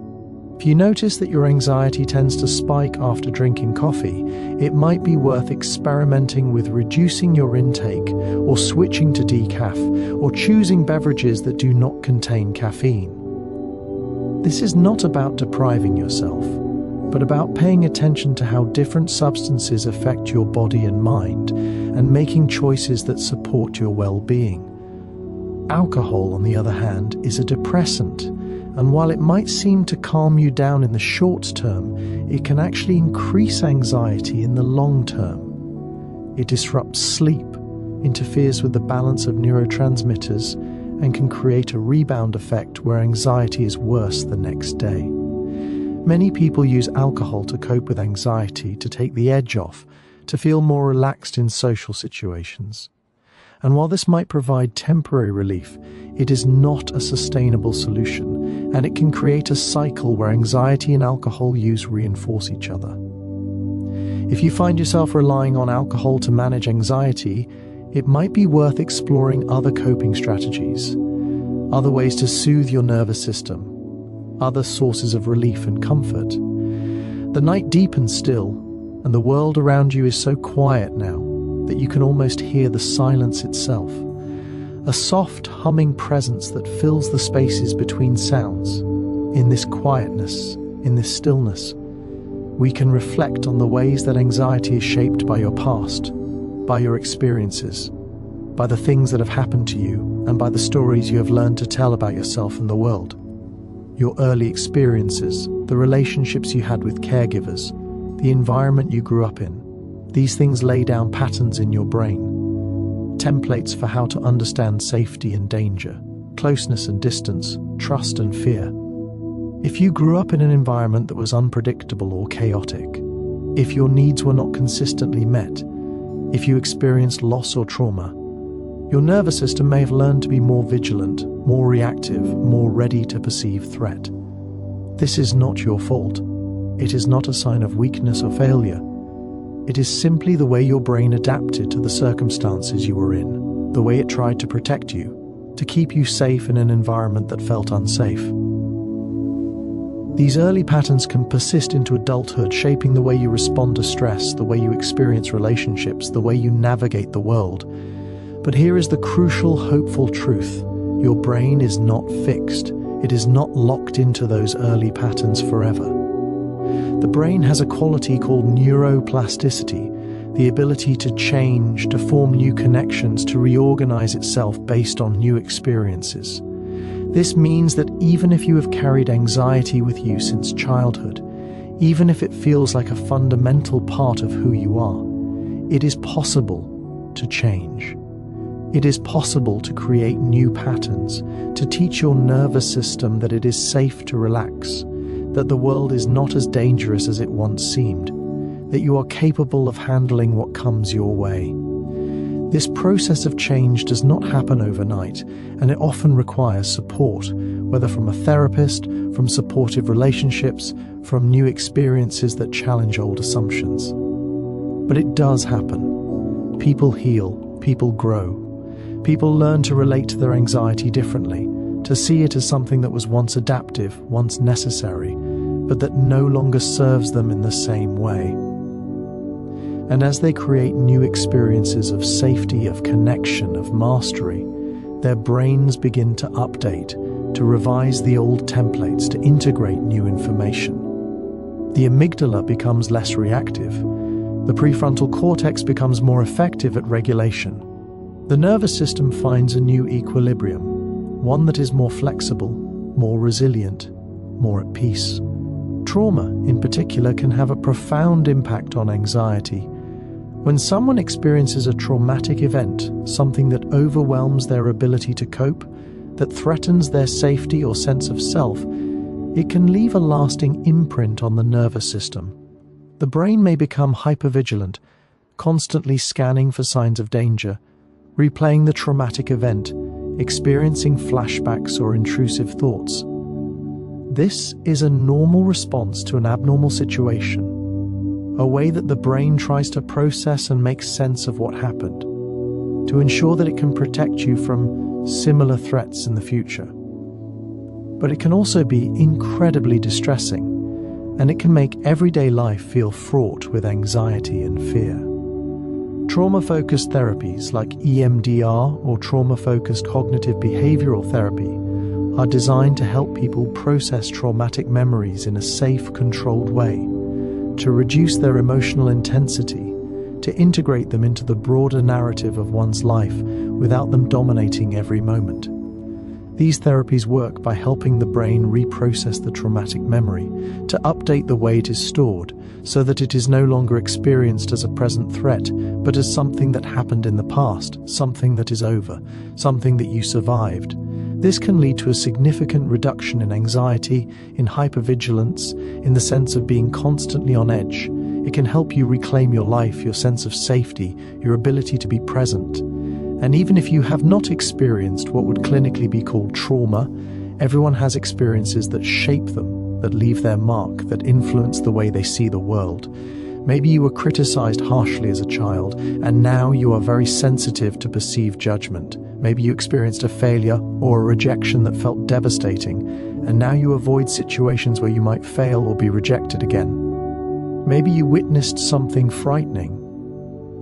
If you notice that your anxiety tends to spike after drinking coffee, it might be worth experimenting with reducing your intake, or switching to decaf, or choosing beverages that do not contain caffeine. This is not about depriving yourself, but about paying attention to how different substances affect your body and mind, and making choices that support your well-being. Alcohol, on the other hand, is a depressant, and while it might seem to calm you down in the short term, it can actually increase anxiety in the long term. It disrupts sleep, interferes with the balance of neurotransmitters, and can create a rebound effect where anxiety is worse the next day. Many people use alcohol to cope with anxiety, to take the edge off, to feel more relaxed in social situations. And while this might provide temporary relief, it is not a sustainable solution, and it can create a cycle where anxiety and alcohol use reinforce each other. If you find yourself relying on alcohol to manage anxiety, it might be worth exploring other coping strategies, other ways to soothe your nervous system, other sources of relief and comfort. The night deepens still, and the world around you is so quiet now that you can almost hear the silence itself. A soft, humming presence that fills the spaces between sounds. In this quietness, in this stillness, we can reflect on the ways that anxiety is shaped by your past, by your experiences, by the things that have happened to you, and by the stories you have learned to tell about yourself and the world. Your early experiences, the relationships you had with caregivers, the environment you grew up in. These things lay down patterns in your brain, templates for how to understand safety and danger, closeness and distance, trust and fear. If you grew up in an environment that was unpredictable or chaotic, if your needs were not consistently met, if you experienced loss or trauma, Your nervous system may have learned to be more vigilant, more reactive, more ready to perceive threat. This is not your fault. It is not a sign of weakness or failure. It is simply the way your brain adapted to the circumstances you were in, the way it tried to protect you, to keep you safe in an environment that felt unsafe. These early patterns can persist into adulthood, shaping the way you respond to stress, the way you experience relationships, the way you navigate the world. But here is the crucial, hopeful truth. Your brain is not fixed. It is not locked into those early patterns forever. The brain has a quality called neuroplasticity, the ability to change, to form new connections, to reorganize itself based on new experiences. This means that even if you have carried anxiety with you since childhood, even if it feels like a fundamental part of who you are, it is possible to change. It is possible to create new patterns, to teach your nervous system that it is safe to relax, that the world is not as dangerous as it once seemed, that you are capable of handling what comes your way. This process of change does not happen overnight, and it often requires support, whether from a therapist, from supportive relationships, from new experiences that challenge old assumptions. But it does happen. People heal, people grow. People learn to relate to their anxiety differently, to see it as something that was once adaptive, once necessary, but that no longer serves them in the same way. And as they create new experiences of safety, of connection, of mastery, their brains begin to update, to revise the old templates, to integrate new information. The amygdala becomes less reactive. The prefrontal cortex becomes more effective at regulation. The nervous system finds a new equilibrium, one that is more flexible, more resilient, more at peace. Trauma, in particular, can have a profound impact on anxiety. When someone experiences a traumatic event, something that overwhelms their ability to cope, that threatens their safety or sense of self, it can leave a lasting imprint on the nervous system. The brain may become hypervigilant, constantly scanning for signs of danger, replaying the traumatic event, experiencing flashbacks or intrusive thoughts. This is a normal response to an abnormal situation, a way that the brain tries to process and make sense of what happened, to ensure that it can protect you from similar threats in the future. But it can also be incredibly distressing, and it can make everyday life feel fraught with anxiety and fear. Trauma-focused therapies like EMDR or trauma-focused cognitive behavioral therapy are designed to help people process traumatic memories in a safe, controlled way, to reduce their emotional intensity, to integrate them into the broader narrative of one's life without them dominating every moment. These therapies work by helping the brain reprocess the traumatic memory, to update the way it is stored, so that it is no longer experienced as a present threat, but as something that happened in the past, something that is over, something that you survived. This can lead to a significant reduction in anxiety, in hypervigilance, in the sense of being constantly on edge. It can help you reclaim your life, your sense of safety, your ability to be present. And even if you have not experienced what would clinically be called trauma, everyone has experiences that shape them, that leave their mark, that influence the way they see the world. Maybe you were criticized harshly as a child, and now you are very sensitive to perceived judgment. Maybe you experienced a failure or a rejection that felt devastating, and now you avoid situations where you might fail or be rejected again. Maybe you witnessed something frightening,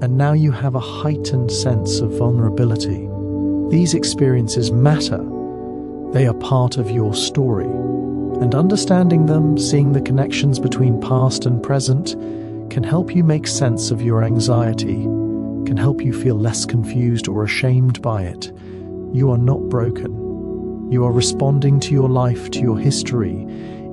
and now you have a heightened sense of vulnerability. These experiences matter. They are part of your story. And understanding them, seeing the connections between past and present, can help you make sense of your anxiety, can help you feel less confused or ashamed by it. You are not broken. You are responding to your life, to your history,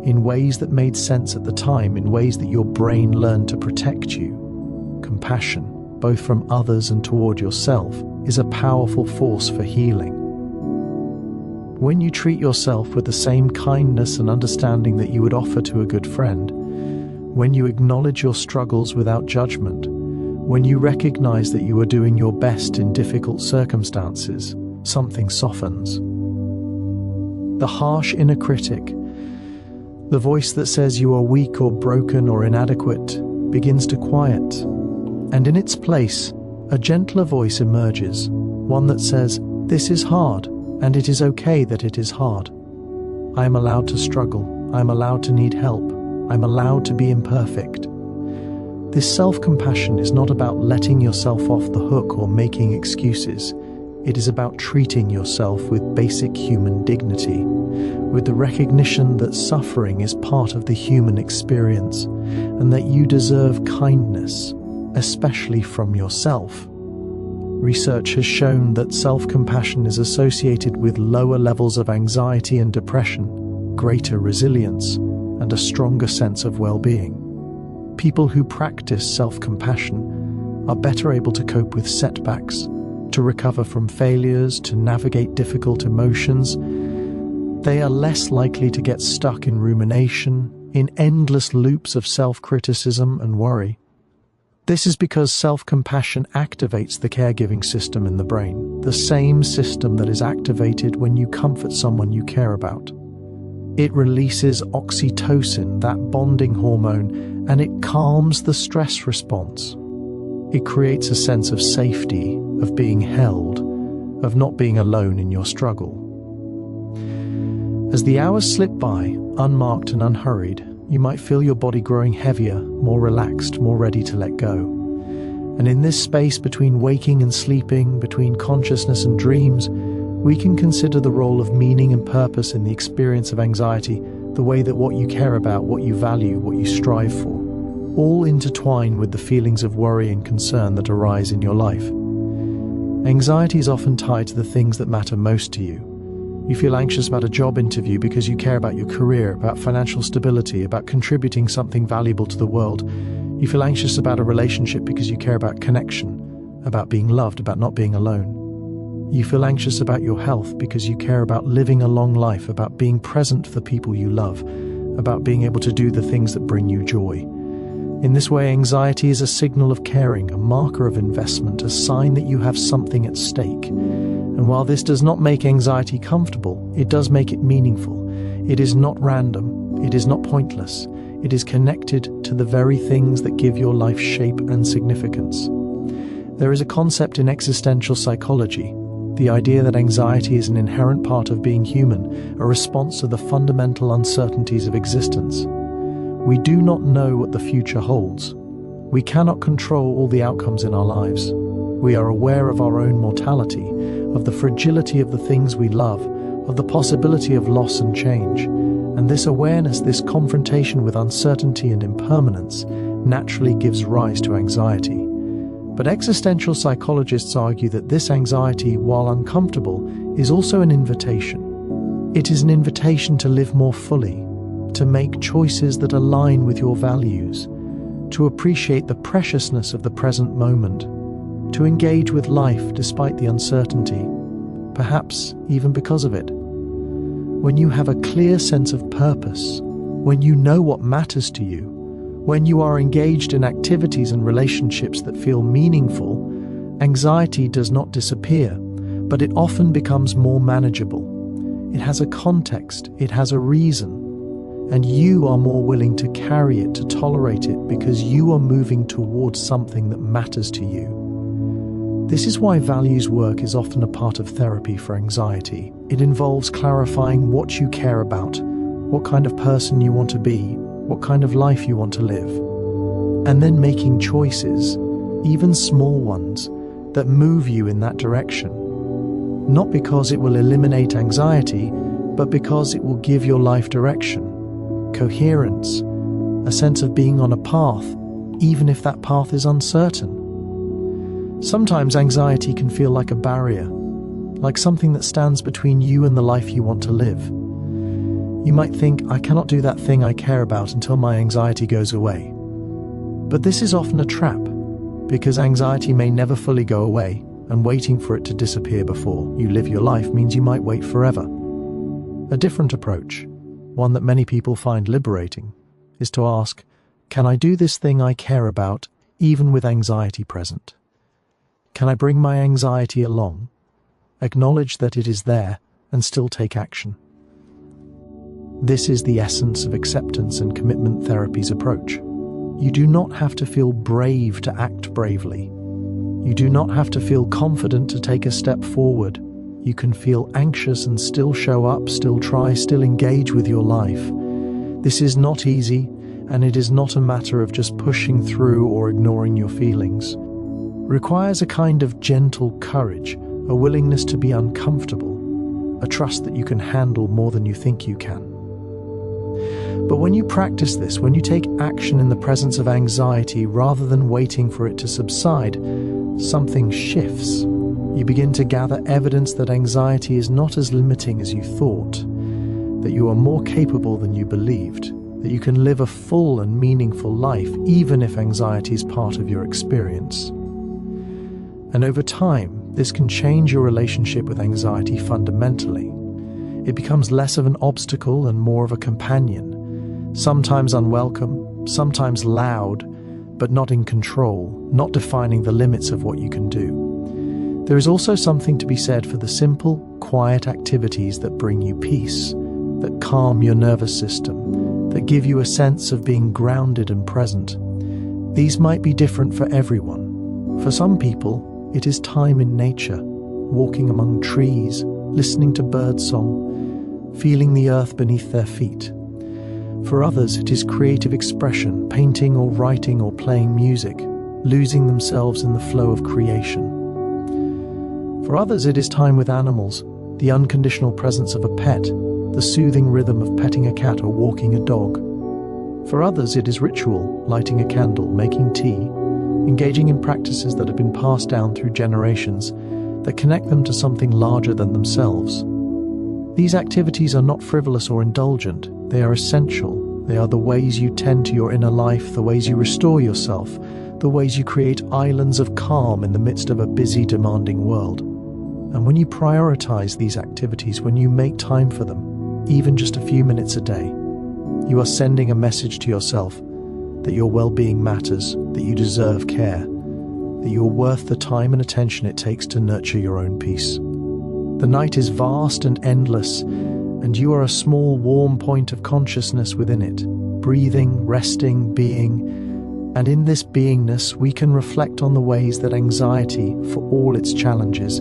in ways that made sense at the time, in ways that your brain learned to protect you. Compassion, both from others and toward yourself, is a powerful force for healing. When you treat yourself with the same kindness and understanding that you would offer to a good friend, when you acknowledge your struggles without judgment, When you recognize that you are doing your best in difficult circumstances, something softens. The harsh inner critic, the voice that says you are weak or broken or inadequate, begins to quiet, and in its place, a gentler voice emerges, one that says, "This is hard, and it is okay that it is hard. I am allowed to struggle, I am allowed to need help, I am allowed to be imperfect." This self-compassion is not about letting yourself off the hook or making excuses. It is about treating yourself with basic human dignity, with the recognition that suffering is part of the human experience and that you deserve kindness, especially from yourself. Research has shown that self-compassion is associated with lower levels of anxiety and depression, greater resilience, and a stronger sense of well-being. People who practice self-compassion are better able to cope with setbacks, to recover from failures, to navigate difficult emotions. They are less likely to get stuck in rumination, in endless loops of self-criticism and worry. This is because self-compassion activates the caregiving system in the brain, the same system that is activated when you comfort someone you care about. It releases oxytocin, that bonding hormone, and it calms the stress response. It creates a sense of safety, of being held, of not being alone in your struggle. As the hours slip by, unmarked and unhurried, you might feel your body growing heavier, more relaxed, more ready to let go. And in this space between waking and sleeping, between consciousness and dreams, we can consider the role of meaning and purpose in the experience of anxiety, the way that what you care about, what you value, what you strive for, all intertwine with the feelings of worry and concern that arise in your life. Anxiety is often tied to the things that matter most to you. You feel anxious about a job interview because you care about your career, about financial stability, about contributing something valuable to the world. You feel anxious about a relationship because you care about connection, about being loved, about not being alone. You feel anxious about your health because you care about living a long life, about being present for the people you love, about being able to do the things that bring you joy. In this way, anxiety is a signal of caring, a marker of investment, a sign that you have something at stake. And while this does not make anxiety comfortable, it does make it meaningful. It is not random, it is not pointless, it is connected to the very things that give your life shape and significance. There is a concept in existential psychology, the idea that anxiety is an inherent part of being human, a response to the fundamental uncertainties of existence. We do not know what the future holds. We cannot control all the outcomes in our lives. We are aware of our own mortality, of the fragility of the things we love, of the possibility of loss and change. And this awareness, this confrontation with uncertainty and impermanence, naturally gives rise to anxiety. But existential psychologists argue that this anxiety, while uncomfortable, is also an invitation. It is an invitation to live more fully, to make choices that align with your values, to appreciate the preciousness of the present moment, to engage with life despite the uncertainty, perhaps even because of it. When you have a clear sense of purpose, when you know what matters to you, when you are engaged in activities and relationships that feel meaningful, anxiety does not disappear, but it often becomes more manageable. It has a context, it has a reason, and you are more willing to carry it, to tolerate it, because you are moving towards something that matters to you. This is why values work is often a part of therapy for anxiety. It involves clarifying what you care about, what kind of person you want to be, what kind of life you want to live, and then making choices, even small ones, that move you in that direction. Not because it will eliminate anxiety, but because it will give your life direction, coherence, a sense of being on a path, even if that path is uncertain. Sometimes anxiety can feel like a barrier, like something that stands between you and the life you want to live. You might think, I cannot do that thing I care about until my anxiety goes away. But this is often a trap, because anxiety may never fully go away, and waiting for it to disappear before you live your life means you might wait forever. A different approach, one that many people find liberating, is to ask, can I do this thing I care about even with anxiety present. Can I bring my anxiety along, acknowledge that it is there, and still take action? This is the essence of acceptance and commitment therapy's approach. You do not have to feel brave to act bravely. You do not have to feel confident to take a step forward. You can feel anxious and still show up, still try, still engage with your life. This is not easy, and it is not a matter of just pushing through or ignoring your feelings. It requires a kind of gentle courage, a willingness to be uncomfortable, a trust that you can handle more than you think you can. But when you practice this, when you take action in the presence of anxiety rather than waiting for it to subside, something shifts. You begin to gather evidence that anxiety is not as limiting as you thought, that you are more capable than you believed, that you can live a full and meaningful life even if anxiety is part of your experience. And over time, this can change your relationship with anxiety fundamentally. It becomes less of an obstacle and more of a companion, sometimes unwelcome, sometimes loud, but not in control, not defining the limits of what you can do. There is also something to be said for the simple, quiet activities that bring you peace, that calm your nervous system, that give you a sense of being grounded and present. These might be different for everyone. For some people, it is time in nature, walking among trees, listening to birdsong, feeling the earth beneath their feet. For others, it is creative expression, painting or writing or playing music, losing themselves in the flow of creation. For others, it is time with animals, the unconditional presence of a pet, the soothing rhythm of petting a cat or walking a dog. For others, it is ritual, lighting a candle, making tea, engaging in practices that have been passed down through generations that connect them to something larger than themselves. These activities are not frivolous or indulgent. They are essential. They are the ways you tend to your inner life, the ways you restore yourself, the ways you create islands of calm in the midst of a busy, demanding world. And when you prioritize these activities, when you make time for them, even just a few minutes a day, you are sending a message to yourself that your well-being matters, that you deserve care, that you are worth the time and attention it takes to nurture your own peace. The night is vast and endless, and you are a small, warm point of consciousness within it, breathing, resting, being. And in this beingness, we can reflect on the ways that anxiety, for all its challenges,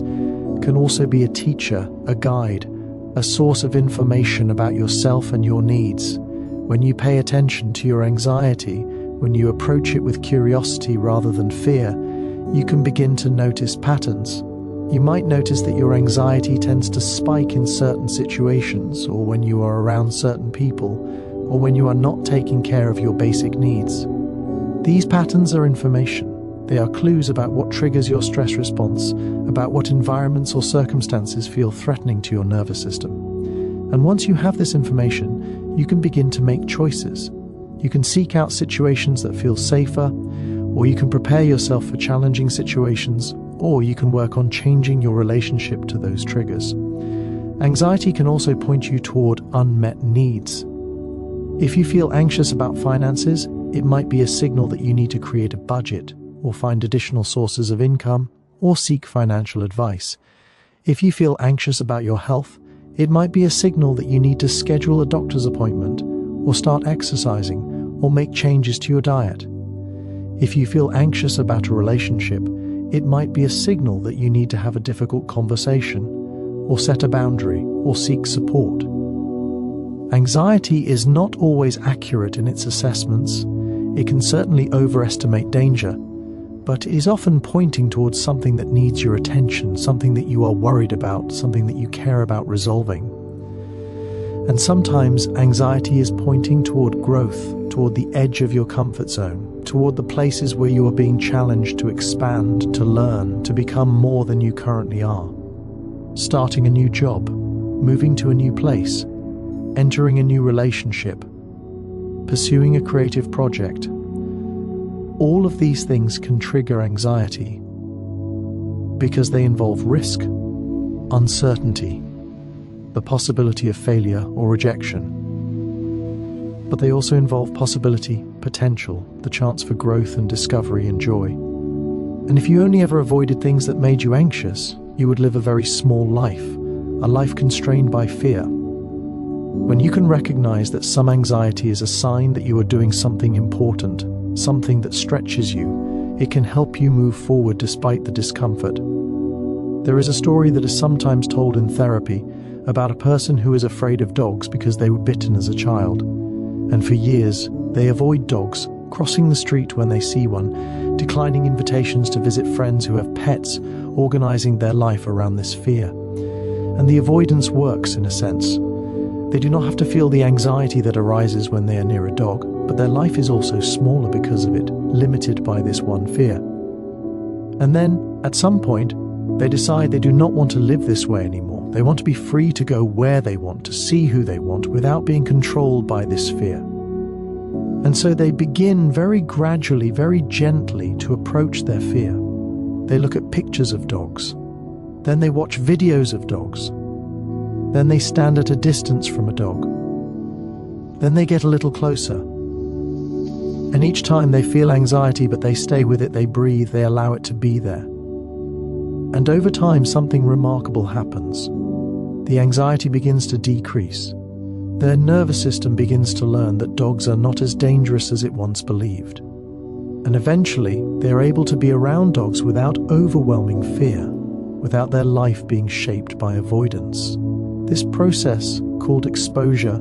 can also be a teacher, a guide, a source of information about yourself and your needs. When you pay attention to your anxiety, when you approach it with curiosity rather than fear, you can begin to notice patterns. You might notice that your anxiety tends to spike in certain situations, or when you are around certain people, or when you are not taking care of your basic needs. These patterns are information. They are clues about what triggers your stress response, about what environments or circumstances feel threatening to your nervous system. And once you have this information, you can begin to make choices. You can seek out situations that feel safer, or you can prepare yourself for challenging situations, or you can work on changing your relationship to those triggers. Anxiety can also point you toward unmet needs. If you feel anxious about finances, it might be a signal that you need to create a budget, or find additional sources of income, or seek financial advice. If you feel anxious about your health, it might be a signal that you need to schedule a doctor's appointment, or start exercising, or make changes to your diet. If you feel anxious about a relationship, it might be a signal that you need to have a difficult conversation, or set a boundary, or seek support. Anxiety is not always accurate in its assessments. It can certainly overestimate danger, but it is often pointing towards something that needs your attention, something that you are worried about, something that you care about resolving. And sometimes anxiety is pointing toward growth, toward the edge of your comfort zone, toward the places where you are being challenged to expand, to learn, to become more than you currently are. Starting a new job, moving to a new place, entering a new relationship, pursuing a creative project. All of these things can trigger anxiety because they involve risk, uncertainty, the possibility of failure or rejection. But they also involve possibility, potential, the chance for growth and discovery and joy. And if you only ever avoided things that made you anxious, you would live a very small life, a life constrained by fear. When you can recognize that some anxiety is a sign that you are doing something important, something that stretches you, it can help you move forward despite the discomfort. There is a story that is sometimes told in therapy about a person who is afraid of dogs because they were bitten as a child. And for years, they avoid dogs, crossing the street when they see one, declining invitations to visit friends who have pets, organizing their life around this fear. And the avoidance works in a sense. They do not have to feel the anxiety that arises when they are near a dog, but their life is also smaller because of it, limited by this one fear. And then, at some point, they decide they do not want to live this way anymore. They want to be free to go where they want, to see who they want, without being controlled by this fear. And so they begin very gradually, very gently to approach their fear. They look at pictures of dogs. Then they watch videos of dogs. Then they stand at a distance from a dog. Then they get a little closer. And each time they feel anxiety, but they stay with it, they breathe, they allow it to be there. And over time, something remarkable happens. The anxiety begins to decrease. Their nervous system begins to learn that dogs are not as dangerous as it once believed. And eventually, they are able to be around dogs without overwhelming fear, without their life being shaped by avoidance. This process, called exposure,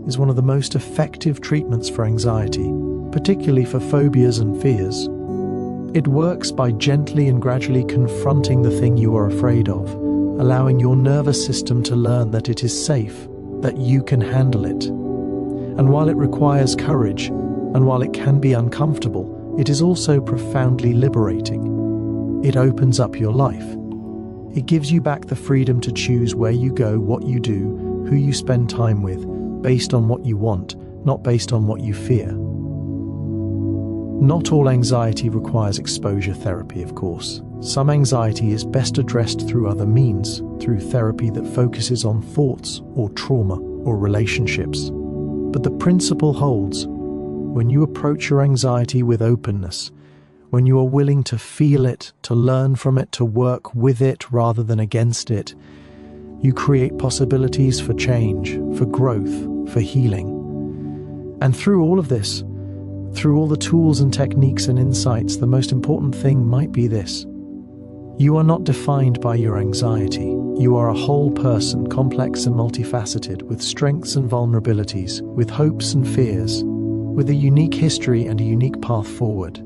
is one of the most effective treatments for anxiety, particularly for phobias and fears. It works by gently and gradually confronting the thing you are afraid of, allowing your nervous system to learn that it is safe, that you can handle it. And while it requires courage, and while it can be uncomfortable, it is also profoundly liberating. It opens up your life. It gives you back the freedom to choose where you go, what you do, who you spend time with, based on what you want, not based on what you fear. Not all anxiety requires exposure therapy, of course. Some anxiety is best addressed through other means, through therapy that focuses on thoughts or trauma or relationships. But the principle holds. When you approach your anxiety with openness, when you are willing to feel it, to learn from it, to work with it rather than against it, you create possibilities for change, for growth, for healing. And through all of this, through all the tools and techniques and insights, the most important thing might be this. You are not defined by your anxiety. You are a whole person, complex and multifaceted, with strengths and vulnerabilities, with hopes and fears, with a unique history and a unique path forward.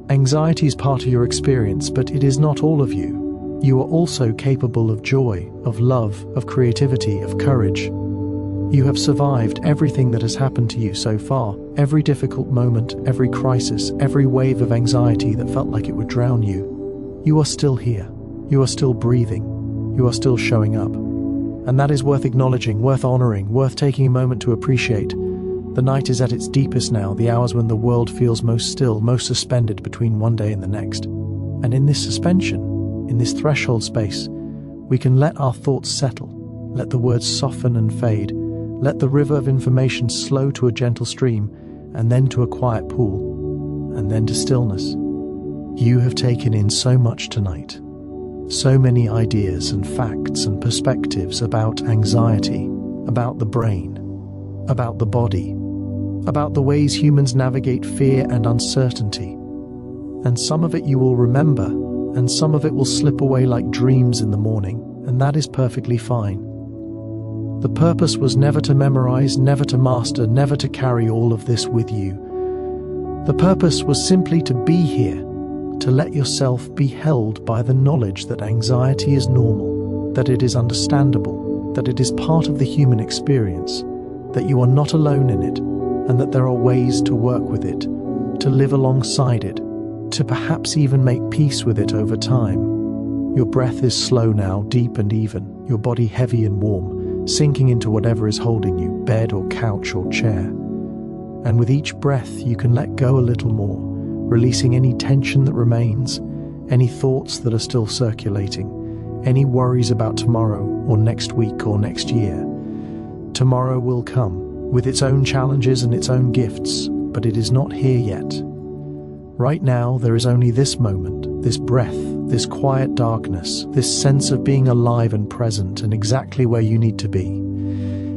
Anxiety is part of your experience, but it is not all of you. You are also capable of joy, of love, of creativity, of courage. You have survived everything that has happened to you so far, every difficult moment, every crisis, every wave of anxiety that felt like it would drown you. You are still here. You are still breathing. You are still showing up. And that is worth acknowledging, worth honoring, worth taking a moment to appreciate. The night is at its deepest now, the hours when the world feels most still, most suspended between one day and the next. And in this suspension, in this threshold space, we can let our thoughts settle, let the words soften and fade, let the river of information slow to a gentle stream, and then to a quiet pool, and then to stillness. You have taken in so much tonight. So many ideas and facts and perspectives about anxiety, about the brain, about the body, about the ways humans navigate fear and uncertainty. And some of it you will remember, and some of it will slip away like dreams in the morning, and that is perfectly fine. The purpose was never to memorize, never to master, never to carry all of this with you. The purpose was simply to be here, to let yourself be held by the knowledge that anxiety is normal, that it is understandable, that it is part of the human experience, that you are not alone in it, and that there are ways to work with it, to live alongside it, to perhaps even make peace with it over time. Your breath is slow now, deep and even, your body heavy and warm, sinking into whatever is holding you, bed or couch or chair. And with each breath, you can let go a little more, releasing any tension that remains, any thoughts that are still circulating, any worries about tomorrow or next week or next year. Tomorrow will come, with its own challenges and its own gifts, but but it is not here yet. Right now, there is only this moment, this breath, this quiet darkness, this sense of being alive and present and exactly where you need to be.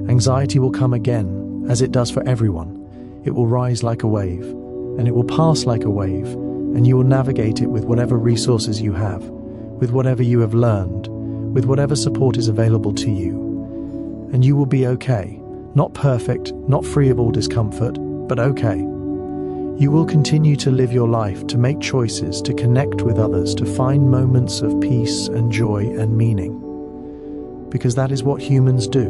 Anxiety will come again, as it does for everyone. It will rise like a wave, and it will pass like a wave, and you will navigate it with whatever resources you have, with whatever you have learned, with whatever support is available to you. And you will be okay. Not perfect, not free of all discomfort, but okay. You will continue to live your life, to make choices, to connect with others, to find moments of peace and joy and meaning. Because that is what humans do.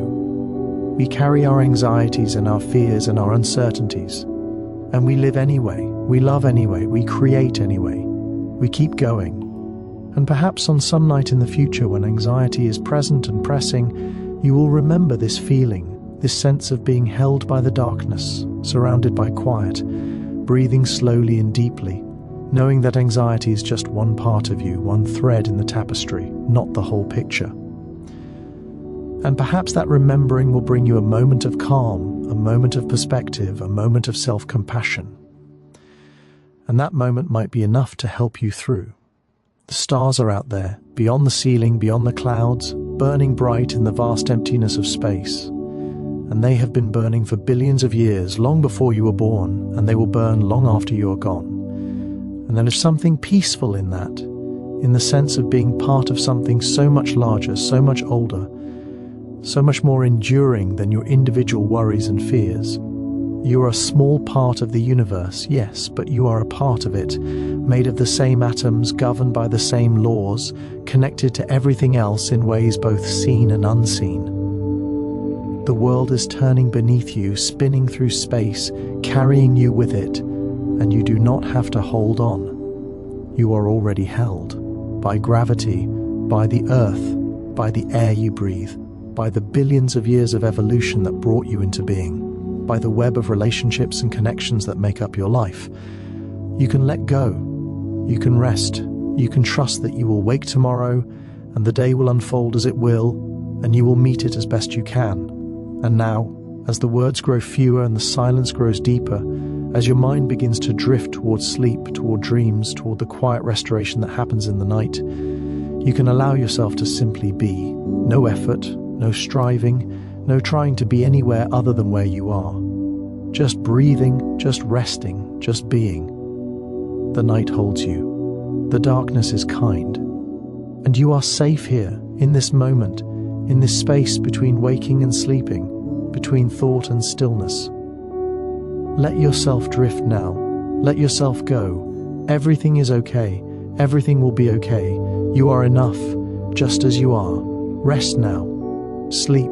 We carry our anxieties and our fears and our uncertainties. And we live anyway, we love anyway, we create anyway. We keep going. And perhaps on some night in the future when anxiety is present and pressing, you will remember this feeling, this sense of being held by the darkness, surrounded by quiet, breathing slowly and deeply, knowing that anxiety is just one part of you, one thread in the tapestry, not the whole picture. And perhaps that remembering will bring you a moment of calm, a moment of perspective, a moment of self-compassion. And that moment might be enough to help you through. The stars are out there, beyond the ceiling, beyond the clouds, burning bright in the vast emptiness of space. And they have been burning for billions of years, long before you were born, and they will burn long after you are gone. And there is something peaceful in that, in the sense of being part of something so much larger, so much older, so much more enduring than your individual worries and fears. You are a small part of the universe, yes, but you are a part of it, made of the same atoms, governed by the same laws, connected to everything else in ways both seen and unseen. The world is turning beneath you, spinning through space, carrying you with it, and you do not have to hold on. You are already held by gravity, by the earth, by the air you breathe, by the billions of years of evolution that brought you into being, by the web of relationships and connections that make up your life. You can let go, you can rest, you can trust that you will wake tomorrow, and the day will unfold as it will, and you will meet it as best you can. And now, as the words grow fewer and the silence grows deeper, as your mind begins to drift towards sleep, toward dreams, toward the quiet restoration that happens in the night, you can allow yourself to simply be. No effort, no striving, no trying to be anywhere other than where you are. Just breathing, just resting, just being. The night holds you. The darkness is kind. And you are safe here, in this moment, in this space between waking and sleeping, between thought and stillness. Let yourself drift now. Let yourself go. Everything is okay. Everything will be okay. You are enough, just as you are. Rest now. Sleep.